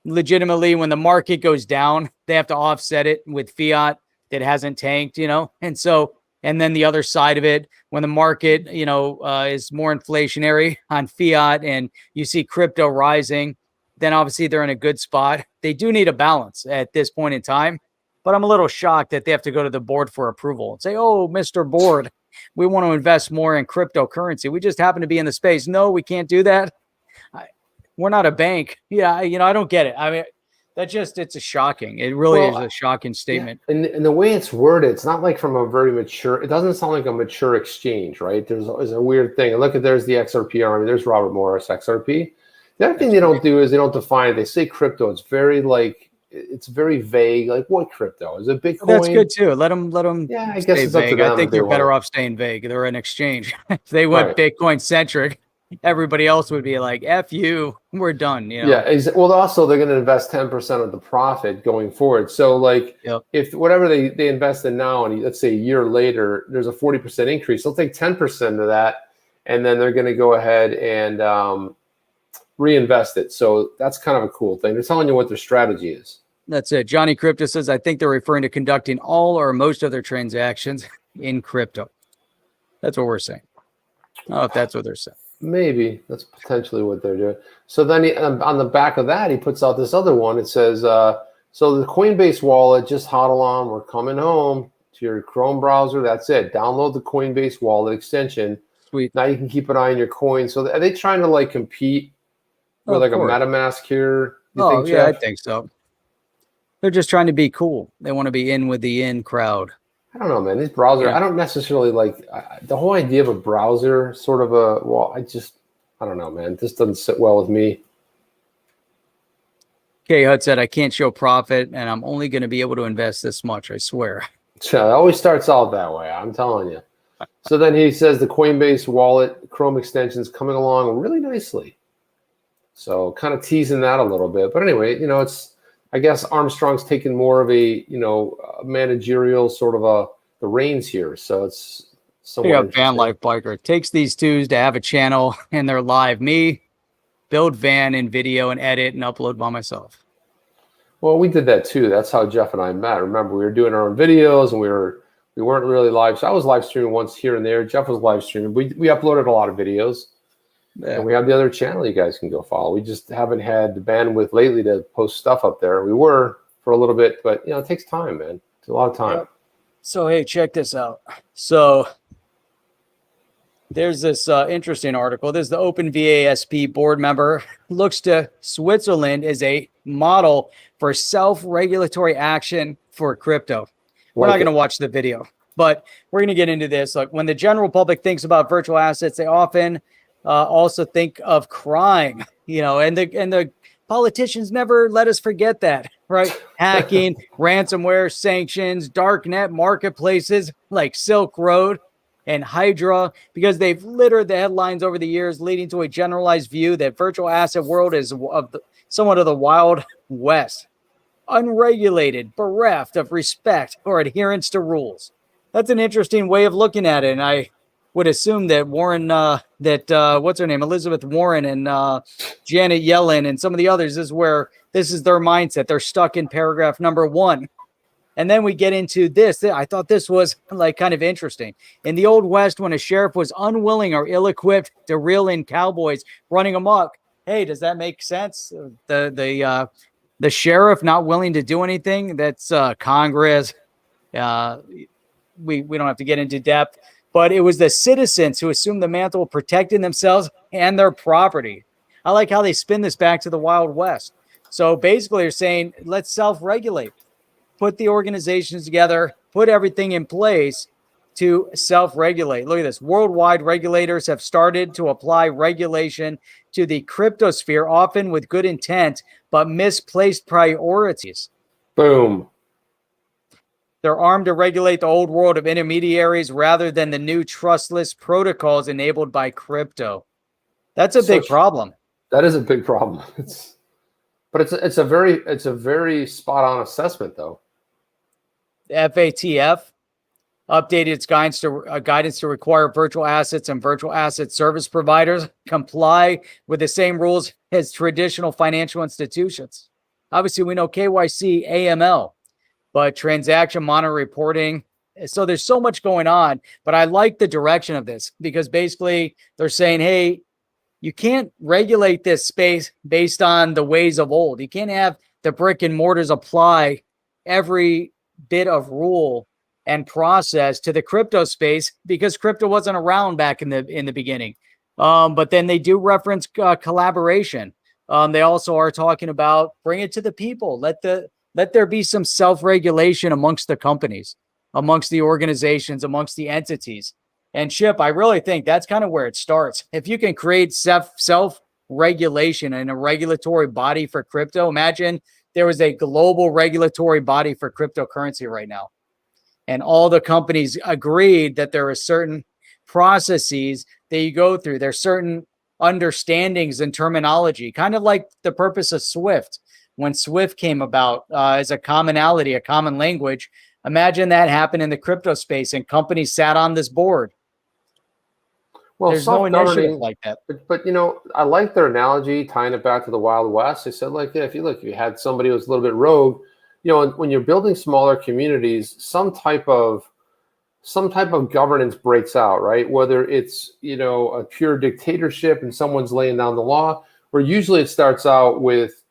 Legitimately, when the market goes down, they have to offset it with fiat that hasn't tanked, and so. And then the other side of it, when the market, is more inflationary on fiat and you see crypto rising, then obviously they're in a good spot. They do need a balance at this point in time, but I'm a little shocked that they have to go to the board for approval and say, oh, Mr. Board, we want to invest more in cryptocurrency. We just happen to be in the space. No, we can't do that. We're not a bank. Yeah, I don't get it. I mean, it's a shocking. It really is a shocking statement. Yeah. And the way it's worded, it's not like from a very mature, it doesn't sound like a mature exchange, right? There's a weird thing. And look at, there's the XRP army. There's Robert Morris, XRP. The other thing they don't do is they don't define it. They say crypto. It's very vague. Like what crypto? Is it Bitcoin? That's good too. Let them yeah, I guess it's up to them. I think they're better off staying vague. They're an exchange. If they went Bitcoin centric, everybody else would be like, F you, we're done. Yeah. Well, also they're going to invest 10% of the profit going forward. So like if whatever they invest in now, and let's say a year later, there's a 40% increase, they'll take 10% of that. And then they're going to go ahead and reinvest it. So that's kind of a cool thing. They're telling you what their strategy is. That's it. Johnny Crypto says, I think they're referring to conducting all or most of their transactions in crypto. That's what we're saying. Oh, if that's what they're saying. Maybe that's potentially what they're doing. So then on the back of that, he puts out this other one. It says, so the Coinbase wallet, just hodl on. We're coming home to your Chrome browser. That's it. Download the Coinbase wallet extension. Sweet. Now you can keep an eye on your coins. So are they trying to like compete with like a MetaMask here? Oh, yeah, I think so. They're just trying to be cool. They want to be in with the in crowd. I don't know, man. These browser, Yeah. I don't necessarily like the whole idea of a browser, sort of a, well, I don't know, man. This doesn't sit well with me. K Hud said, I can't show profit and I'm only going to be able to invest this much, I swear. Yeah, it always starts out that way, I'm telling you. So then he says the Coinbase wallet Chrome extensions coming along really nicely. So kind of teasing that a little bit. But anyway, it's, I guess Armstrong's taking more of a, a managerial sort of the reins here. So it's somewhat Van Life Biker takes these twos to have a channel and they're live. Me, build Van in video and edit and upload by myself. Well, we did that too. That's how Jeff and I met. Remember, we were doing our own videos and we weren't really live. So I was live streaming once here and there. Jeff was live streaming. We uploaded a lot of videos. Yeah. And we have the other channel you guys can go follow. We just haven't had the bandwidth lately to post stuff up there. We were for a little bit, but it takes time, man. It's a lot of time. Yep. So, hey, check this out. So there's this interesting article. This is the OpenVASP board member looks to Switzerland as a model for self-regulatory action for crypto. We're not going to watch the video, but we're going to get into this. Like when the general public thinks about virtual assets, they often also think of crime, and the politicians never let us forget that, right? Hacking, ransomware, sanctions, darknet marketplaces like Silk Road and Hydra, because they've littered the headlines over the years, leading to a generalized view that virtual asset world is somewhat of the Wild West, unregulated, bereft of respect or adherence to rules. That's an interesting way of looking at it, and I would assume that Warren, what's her name, Elizabeth Warren and Janet Yellen and some of the others, this is their mindset. They're stuck in paragraph number 1. And then we get into this. I thought this was like kind of interesting. In the Old West, when a sheriff was unwilling or ill-equipped to reel in cowboys running amok, hey, does that make sense? The sheriff not willing to do anything? That's Congress. We don't have to get into depth. But it was the citizens who assumed the mantle of protecting themselves and their property. I like how they spin this back to the Wild West. So basically they're saying, let's self-regulate. Put the organizations together, put everything in place to self-regulate. Look at this. Worldwide regulators have started to apply regulation to the crypto sphere, often with good intent, but misplaced priorities. Boom. They're armed to regulate the old world of intermediaries rather than the new trustless protocols enabled by crypto. That's a big problem. That is a big problem. But it's a very spot on assessment, though. The FATF updated its guidance to require virtual assets and virtual asset service providers comply with the same rules as traditional financial institutions. Obviously, we know KYC, AML. But transaction monitor reporting. So there's so much going on, but I like the direction of this because basically they're saying, hey, you can't regulate this space based on the ways of old. You can't have the brick and mortars apply every bit of rule and process to the crypto space because crypto wasn't around back in the beginning. But then they do reference collaboration. They also are talking about bring it to the people. Let there be some self-regulation amongst the companies, amongst the organizations, amongst the entities. And Chip, I really think that's kind of where it starts. If you can create self-regulation and a regulatory body for crypto, imagine there was a global regulatory body for cryptocurrency right now. And all the companies agreed that there are certain processes that you go through. There's certain understandings and terminology, kind of like the purpose of SWIFT. When SWIFT came about as a commonality, a common language, imagine that happened in the crypto space and companies sat on this board. Well, there's no initiative like that. But I like their analogy, tying it back to the Wild West. They said, like, if you had somebody who was a little bit rogue, when you're building smaller communities, some type of governance breaks out, right? Whether it's a pure dictatorship and someone's laying down the law, or usually it starts out with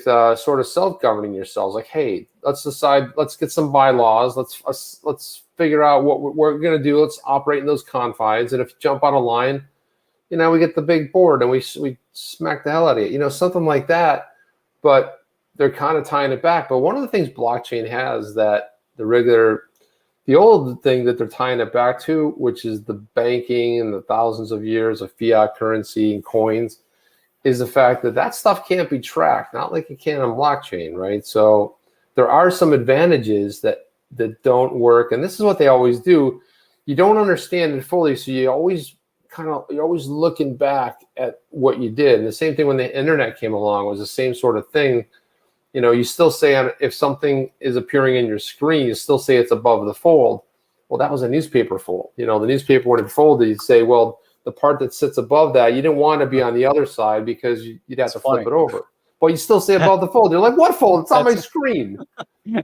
sort of self-governing yourselves, like, hey, let's decide, let's get some bylaws, let's figure out what we're going to do, let's operate in those confines, and if you jump out of line, we get the big board and we smack the hell out of it, something like that. But they're kind of tying it back. But one of the things blockchain has that the The old thing that they're tying it back to, which is the banking and the thousands of years of fiat currency and coins, is the fact that that stuff can't be tracked, not like it can on blockchain, right? So there are some advantages that don't work, and this is what they always do. You don't understand it fully, so you're always looking back at what you did. And the same thing when the internet came along was the same sort of thing. You know, you still say if something is appearing in your screen, you still say it's above the fold. Well, that was a newspaper fold. You know, the newspaper when it folded, you'd say, well, the part that sits above that, you didn't want to be on the other side because you'd have to flip it over. But you still say above the fold. You're like, what fold? It's on my screen.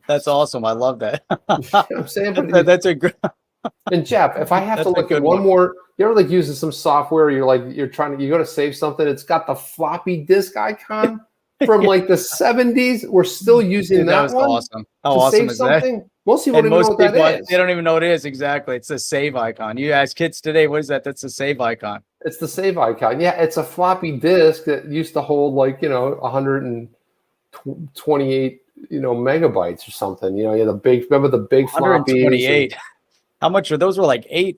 That's awesome. I love that. You know what I'm saying? But that's a great. And Jeff, if I have to look at one more, you ever like using some software, you go to save something, it's got the floppy disk icon from like the 70s. We're still using that was one. Awesome. How awesome is something. that? Most people don't even know what that is. They don't even know what it is. Exactly. It's a save icon. You ask kids today, what is that? That's a save icon. It's the save icon. Yeah, it's a floppy disk that used to hold 128, megabytes or something. You know, remember the big floppy. 128. How much are those? Were like 8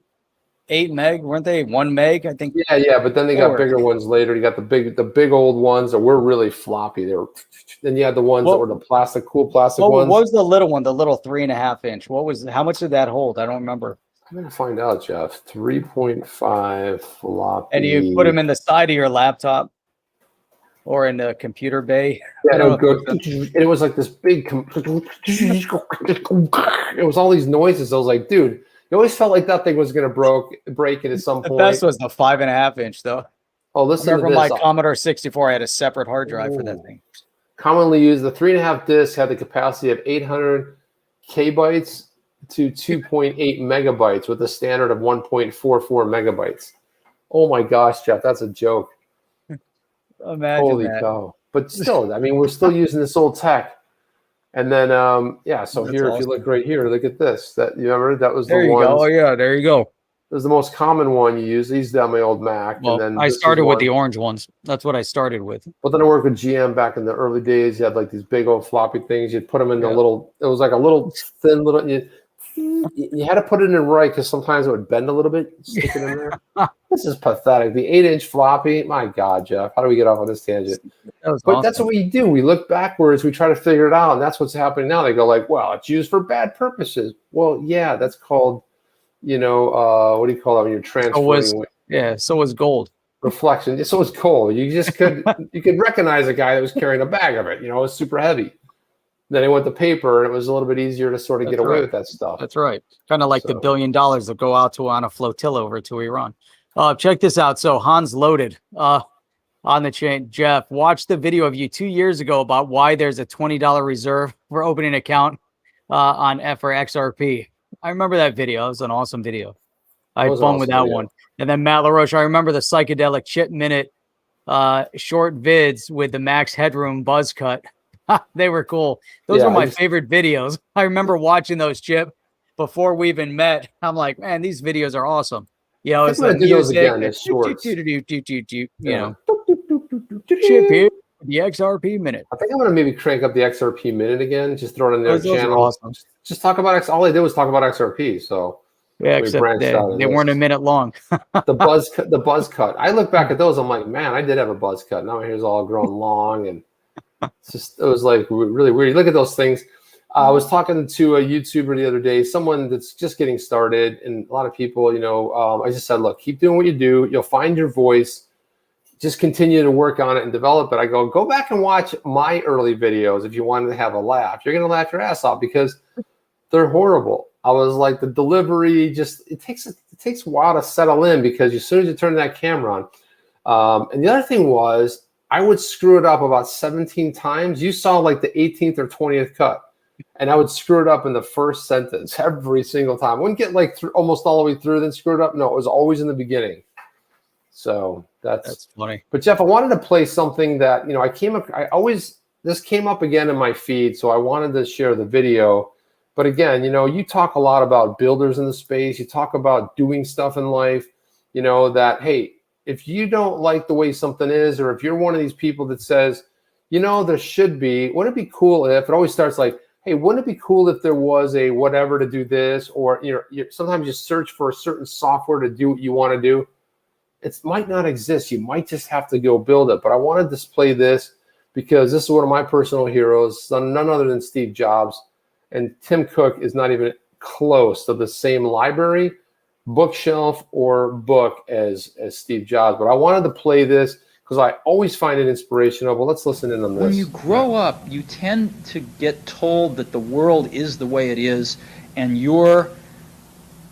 meg, weren't they? 1 meg, I think. Yeah. But then they got bigger ones later. You got the big old ones that were really floppy. Then you had the ones that were the cool plastic ones. What was the little one? The little 3.5 inch. How much did that hold? I don't remember. I'm gonna find out, Jeff. 3.5 floppy. And you put them in the side of your laptop or in the computer bay. Yeah, it was like this big. It was all these noises. I was like, dude. You always felt like that thing was going to break it at some point. The best was the 5.5 inch, though. Oh, listen to this. My Commodore 64, I had a separate hard drive for that thing. Commonly used, the 3.5 disc had the capacity of 800 kbytes to 2.8 megabytes with a standard of 1.44 megabytes. Oh my gosh, Jeff, that's a joke. Imagine Holy cow. But still, I mean, we're still using this old tech. And then, so that's here, awesome. If you look right here, look at this. That you remember that was the one. Oh yeah, there you go. It was the most common one you use. These down my old Mac. Well, and then I started with the orange ones. That's what I started with. But then I worked with GM back in the early days. You had like these big old floppy things. You'd put them in the little. It was like a little thin little. You had to put it in right because sometimes it would bend a little bit. Stick it in there. This is pathetic. The 8-inch floppy. My God, Jeff, how do we get off on this tangent? But awesome. That's what we do. We look backwards. We try to figure it out, and that's what's happening now. They go like, "Well, it's used for bad purposes." Well, yeah, that's called, what do you call it when you're transferring? So was gold. Reflection. So was gold. You just could recognize a guy that was carrying a bag of it. It was super heavy. Then it went to paper, and it was a little bit easier to sort of get away with that stuff. That's right. Kind of like the $1 billion that go out on a flotilla over to Iran. Check this out. So Hans Loaded on the chain. Jeff, watched the video of you 2 years ago about why there's a $20 reserve for opening an account on XRP. I remember that video. It was an awesome video. I had fun with that one. And then Matt LaRoche, I remember the psychedelic chip minute short vids with the Max Headroom buzz cut. They were cool. Those were my favorite videos. I remember watching those, Chip, before we even met. I'm like, man, these videos are awesome. It's like music. Chip here, the XRP minute. I think I'm going to maybe crank up the XRP minute again. Just throw it in their channel. Awesome. Just talk about X. All they did was talk about XRP. So yeah, except they weren't a minute long. the buzz cut. I look back at those. I'm like, man, I did have a buzz cut. Now my hair's all grown long and. It was like really weird. You look at those things. I was talking to a YouTuber the other day, someone that's just getting started, and a lot of people, I just said, look, keep doing what you do. You'll find your voice. Just continue to work on it and develop it. I go back and watch my early videos if you wanted to have a laugh. You're going to laugh your ass off because they're horrible. I was like, the delivery it takes a while to settle in because as soon as you turn that camera on. And the other thing was, I would screw it up about 17 times. You saw like the 18th or 20th cut. And I would screw it up in the first sentence every single time. I wouldn't get like almost all the way through, then screw it up. No, it was always in the beginning. So that's funny. But Jeff, I wanted to play something that, this came up again in my feed. So I wanted to share the video. But again, you talk a lot about builders in the space. You talk about doing stuff in life, that, hey, if you don't like the way something is, or if you're one of these people that says, there should be, wouldn't it be cool if it always starts like, hey, wouldn't it be cool if there was a whatever to do this, or you sometimes you search for a certain software to do what you want to do. It might not exist. You might just have to go build it. But I want to display this because this is one of my personal heroes, none other than Steve Jobs. And Tim Cook is not even close to the same library, bookshelf, or book as Steve Jobs. But I wanted to play this because I always find it inspirational. But let's listen in on this. When you grow up, you tend to get told that the world is the way it is, and your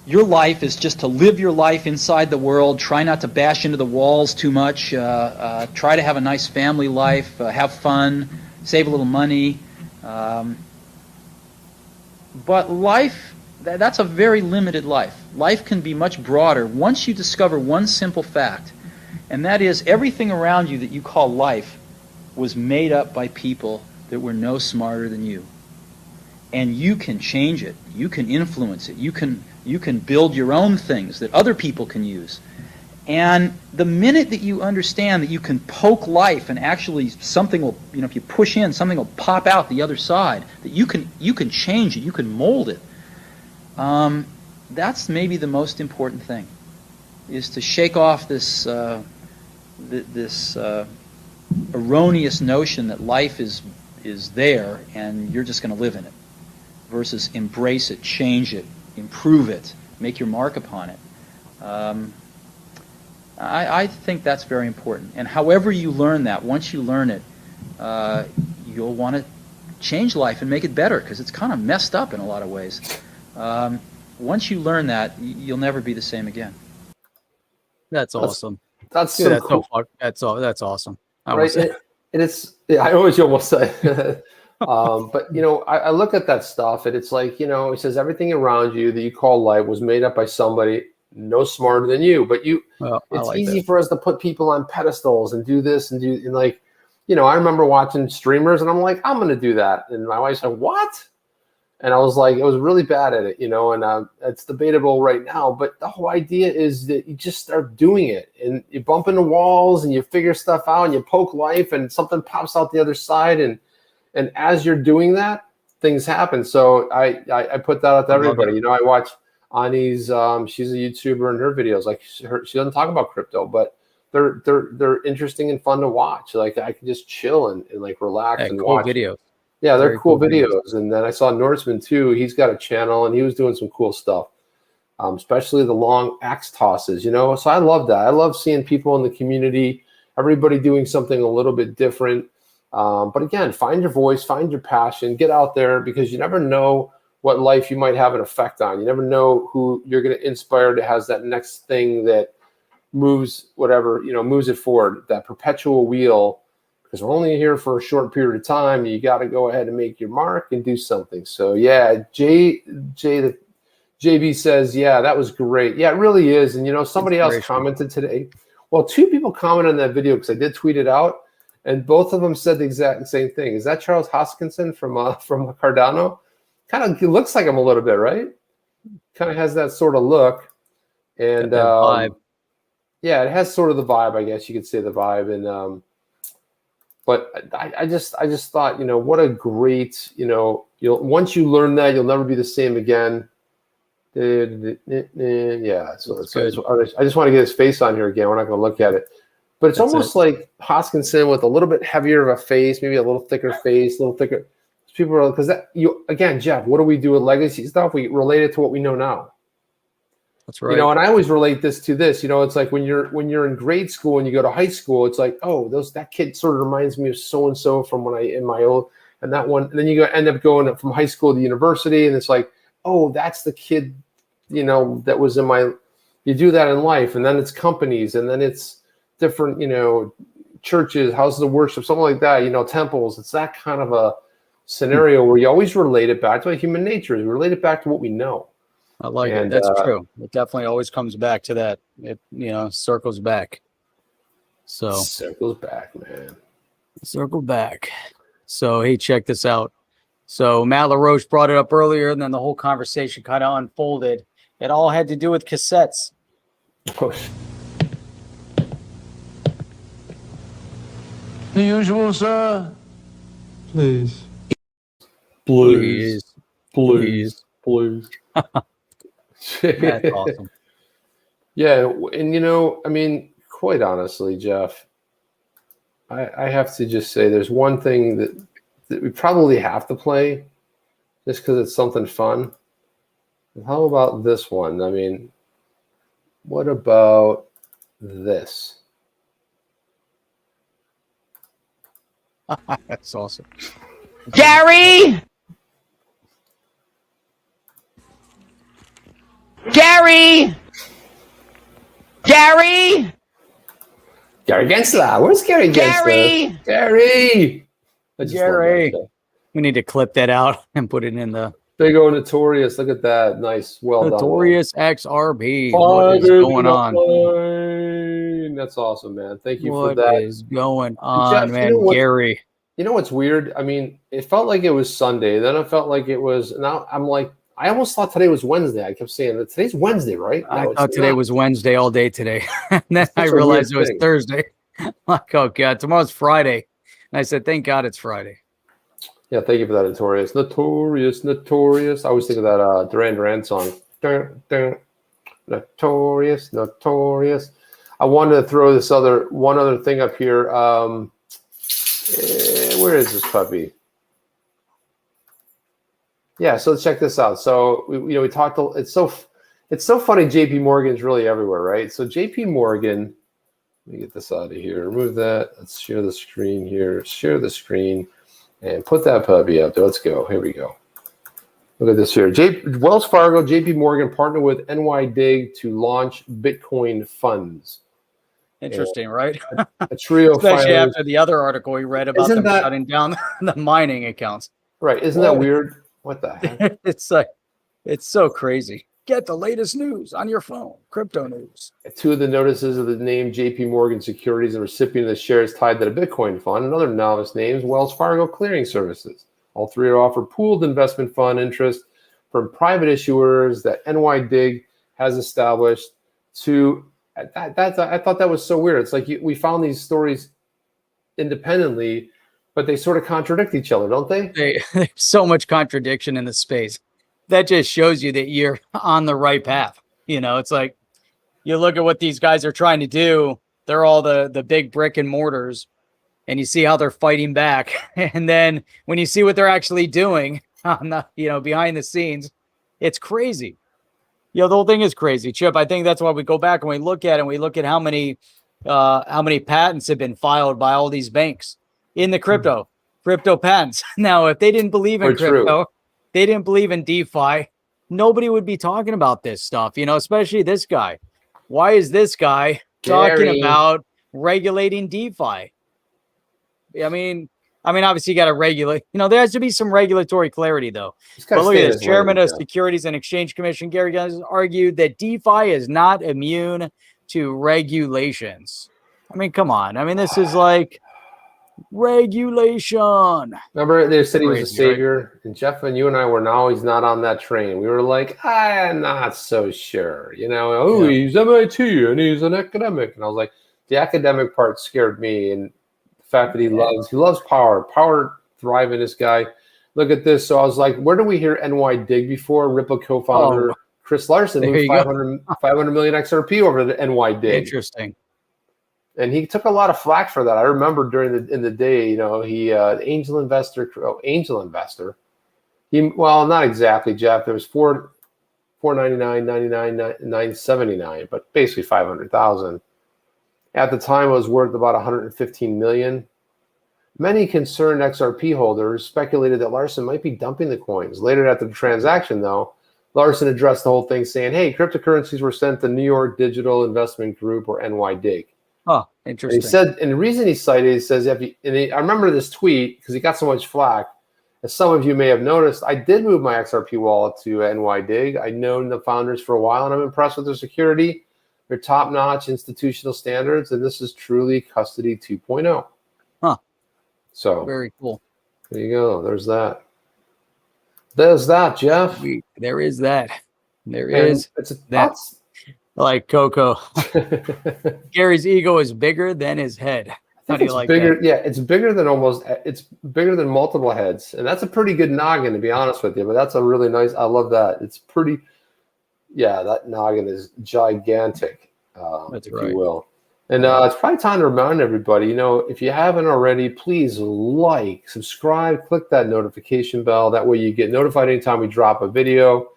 life is just to live your life inside the world, try not to bash into the walls too much, try to have a nice family life, have fun, save a little money. But life, that's a very limited life. Life can be much broader once you discover one simple fact, and that is everything around you that you call life was made up by people that were no smarter than you. And you can change it. You can influence it. You can build your own things that other people can use. And the minute that you understand that you can poke life and actually something will, if you push in, something will pop out the other side, that you can change it, you can mold it. That's maybe the most important thing, is to shake off this erroneous notion that life is there and you're just going to live in it, versus embrace it, change it, improve it, make your mark upon it. I think that's very important. And however you learn that, once you learn it, you'll want to change life and make it better, because it's kind of messed up in a lot of ways. Once you learn that, you'll never be the same again. That's awesome. That's Dude, so cool. That's awesome. Right? And it's, I always almost say, but I look at that stuff and it's like, it says everything around you that you call life was made up by somebody no smarter than you. But it's easy for us to put people on pedestals and do this and I remember watching streamers and I'm like, I'm going to do that. And my wife's like, what? And I was like, I was really bad at it, and it's debatable right now. But the whole idea is that you just start doing it and you bump into walls and you figure stuff out and you poke life and something pops out the other side. And as you're doing that, things happen. So I put that out to everybody. I watch Ani's, she's a YouTuber, and her videos, like she doesn't talk about crypto, but they're interesting and fun to watch. Like I can just chill and like relax and cool watch videos. Yeah, they're cool videos. And then I saw Norseman too. He's got a channel and he was doing some cool stuff, especially the long axe tosses, So I love that. I love seeing people in the community, everybody doing something a little bit different. But again, find your voice, find your passion, get out there, because you never know what life you might have an effect on. You never know who you're going to inspire to has that next thing that moves moves it forward, that perpetual wheel. Because we're only here for a short period of time. You got to go ahead and make your mark and do something. So yeah, JB says, yeah, that was great. Yeah, it really is. And somebody else commented today. Well, two people commented on that video because I did tweet it out, and both of them said the exact same thing. Is that Charles Hoskinson from Cardano? Kind of looks like him a little bit, right? Kind of has that sort of look, and vibe. Yeah, it has sort of the vibe. I guess you could say the vibe, and but I just thought, what a great, once you learn that, you'll never be the same again. Yeah, so that's good. I just want to get his face on here again. We're not going to look at it. But it's almost like Hoskinson with a little bit heavier of a face, maybe a little thicker face, a little thicker. People are, because again, Jeff, what do we do with legacy stuff? We relate it to what we know now. That's right. And I always relate this to this. It's like when you're in grade school and you go to high school, it's like, oh, that kid sort of reminds me of so and so from when in my old, and that one. And then you end up going from high school to university, and it's like, oh, that's the kid, that was in my. You do that in life, and then it's companies, and then it's different, churches, houses of worship, something like that. Temples. It's that kind of a scenario where you always relate it back to human nature. We relate it back to what we know. I like it. That's true. It definitely always comes back to that. It circles back. So circles back, man. Circle back. So hey, check this out. So Matt LaRoche brought it up earlier, and then the whole conversation kind of unfolded. It all had to do with cassettes. The usual, sir. Please. Blues. Please. Blues. That's awesome. Yeah, and I mean, quite honestly, Jeff, I have to just say there's one thing that we probably have to play just because it's something fun. How about this one? I mean, what about this? That's awesome. Gary! Gary! Gary! Gary Gensler. Where's Gary Gensler? Gary! I just love Gary. that. We need to clip that out and put it in the Big O Notorious. Look at that. Nice. Well Notorious XRP. done. What is going on? That's awesome, man. Thank you for What that. is going on, Jeff, man? Gary. You know what's weird? I mean, it felt like it was Sunday. Then it felt like it was. Now I'm like, I almost thought today was Wednesday. I kept saying that today's Wednesday, right? I thought today was Wednesday all day today. And then I realized it was Thursday. Like, oh, God, tomorrow's Friday. And I said, thank God it's Friday. Yeah, thank you for that, Notorious. Notorious. I always think of that Duran Duran song. Dun, dun. Notorious. I wanted to throw one other thing up here. Where is this puppy? Yeah, so let's check this out. So we talked. It's so funny. JP Morgan's really everywhere, right? So JP Morgan. Let me get this out of here. Remove that. Let's share the screen here. Share the screen, and put that puppy up there. Let's go. Here we go. Look at this here. Wells Fargo, JP Morgan partnered with NYDIG to launch Bitcoin funds. Interesting, right? A trio. Especially after the other article we read about them shutting down the mining accounts. Right? Isn't that weird? What the heck? It's like, it's so crazy. Get the latest news on your phone. Crypto news. Two of the notices of the name JP Morgan Securities and recipient of the shares tied to the Bitcoin fund. Another novice names Wells Fargo Clearing Services. All three are offered pooled investment fund interest from private issuers that NYDIG has established. I thought that was so weird. It's like we found these stories independently, but they sort of contradict each other, don't they? There's so much contradiction in the space. That just shows you that you're on the right path. It's like you look at what these guys are trying to do. They're all the big brick and mortars, and you see how they're fighting back. And then when you see what they're actually doing on the, behind the scenes, it's crazy. The whole thing is crazy, Chip. I think that's why we go back and we look at it and we look at how many patents have been filed by all these banks in the crypto patents. Now, if they didn't believe in crypto, they didn't believe in DeFi, nobody would be talking about this stuff, especially this guy. Why is this guy talking about regulating DeFi? I mean, obviously you got to regulate, there has to be some regulatory clarity though. But look at this. Chairman of Securities and Exchange Commission, Gary Gensler, argued that DeFi is not immune to regulations. Come on. This is like regulation. Remember, they said he was a savior, right? And Jeff and you and I were always not on that train. We were like, I'm not so sure. He's MIT and he's an academic. And I was like, the academic part scared me. And the fact that he loves power driving this guy. Look at this. So I was like, where do we hear NYDIG before? Ripple co-founder Chris Larson moved 500 million XRP over to NYDIG. Interesting. And he took a lot of flack for that. I remember in the day, he angel investor. Well, not exactly, Jeff. There was 499, 99, 979, but basically 500,000. At the time, it was worth about 115 million. Many concerned XRP holders speculated that Larson might be dumping the coins. Later after the transaction, though, Larson addressed the whole thing, saying, "Hey, cryptocurrencies were sent to New York Digital Investment Group, or NYDIG." Oh, interesting. And he said, and the reason he cited, he says, I remember this tweet because he got so much flack. As some of you may have noticed, I did move my XRP wallet to NYDIG. I've known the founders for a while, and I'm impressed with their security, their top-notch institutional standards, and this is truly custody 2.0. Huh. So very cool. There you go. There's that. There's that, Jeff. There is that. There is that. Like Coco. Gary's ego is bigger than his head. How do you like bigger, that? yeah, it's bigger than multiple heads. And that's a pretty good noggin, to be honest with you. But that's a really nice, I love that. It's pretty, yeah, that noggin is gigantic, That's if right. you will. And it's probably time to remind everybody, if you haven't already, please like, subscribe, click that notification bell. That way you get notified anytime we drop a video.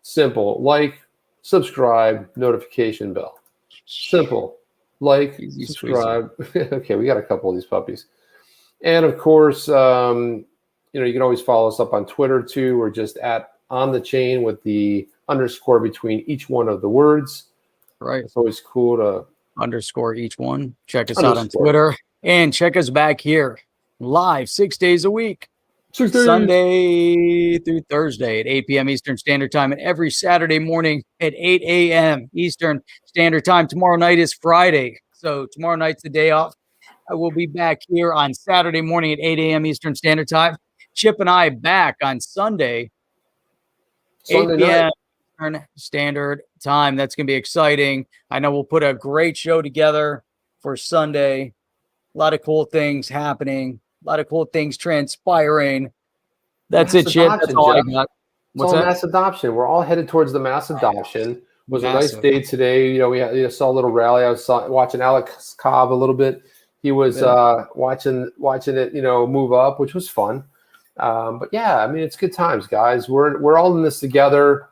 Simple. Like, subscribe, notification bell. Simple. Like, Easy subscribe. Okay, we got a couple of these puppies. And of course, you can always follow us up on Twitter too. We're just at On the Chain with the underscore between each one of the words. Right. It's always cool to underscore each one. Check us out on Twitter and check us back here live 6 days a week. Sunday through Thursday at 8 p.m. Eastern Standard Time, and every Saturday morning at 8 a.m. Eastern Standard Time. Tomorrow night is Friday, so tomorrow night's the day off. I will be back here on Saturday morning at 8 a.m. Eastern Standard Time. Chip and I back on Sunday 8 p.m. Eastern Standard Time. That's going to be exciting. I know we'll put a great show together for Sunday. A lot of cool things happening. A lot of cool things transpiring. That's it, Chip. That's all I got. What's that? Mass adoption. We're all headed towards the mass adoption. It was a nice day today. We saw a little rally. I was watching Alex Cobb a little bit. He was watching it, move up, which was fun. But yeah, I mean, it's good times, guys. We're all in this together.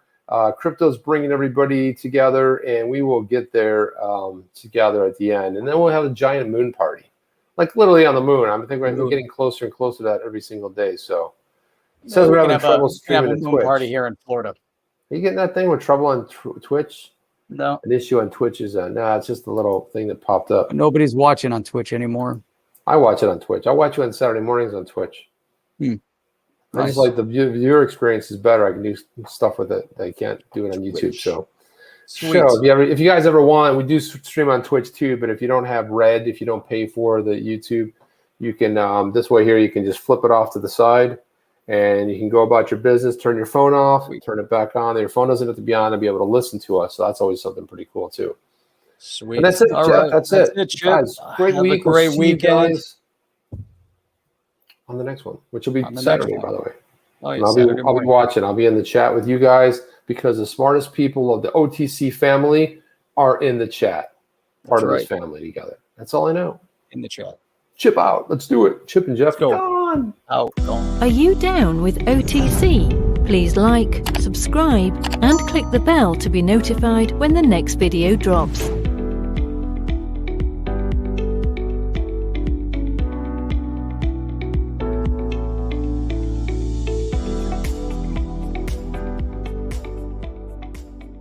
Crypto's bringing everybody together, and we will get there together at the end. And then we'll have a giant moon party. Like literally on the moon. I think we're getting closer and closer to that every single day. So it says we're having trouble streaming to Twitch. Party here in Florida. Are you getting that thing with trouble on Twitch? No. An issue on Twitch is it's just a little thing that popped up. Nobody's watching on Twitch anymore. I watch it on Twitch. I watch you on Saturday mornings on Twitch. I just like the viewer experience is better. I can do stuff with it. I can't do it on YouTube. So if you guys ever want, we do stream on Twitch too. But if you don't have Red, if you don't pay for the YouTube, you can this way here. You can just flip it off to the side, and you can go about your business. Turn your phone off, turn it back on. Your phone doesn't have to be on to be able to listen to us. So that's always something pretty cool too. Sweet. And that's it, Jeff. Right. That's it, Chip. Guys, great have week. A great weekend. On the next one, which will be Saturday, by the way. Oh, yeah, I'll be watching. I'll be in the chat with you guys because the smartest people of the OTC family are in the chat. Part of this family together. That's all I know. In the chat. Chip out. Let's do it. Chip and Jeff. Go. On. Out. Are you down with OTC? Please like, subscribe, and click the bell to be notified when the next video drops.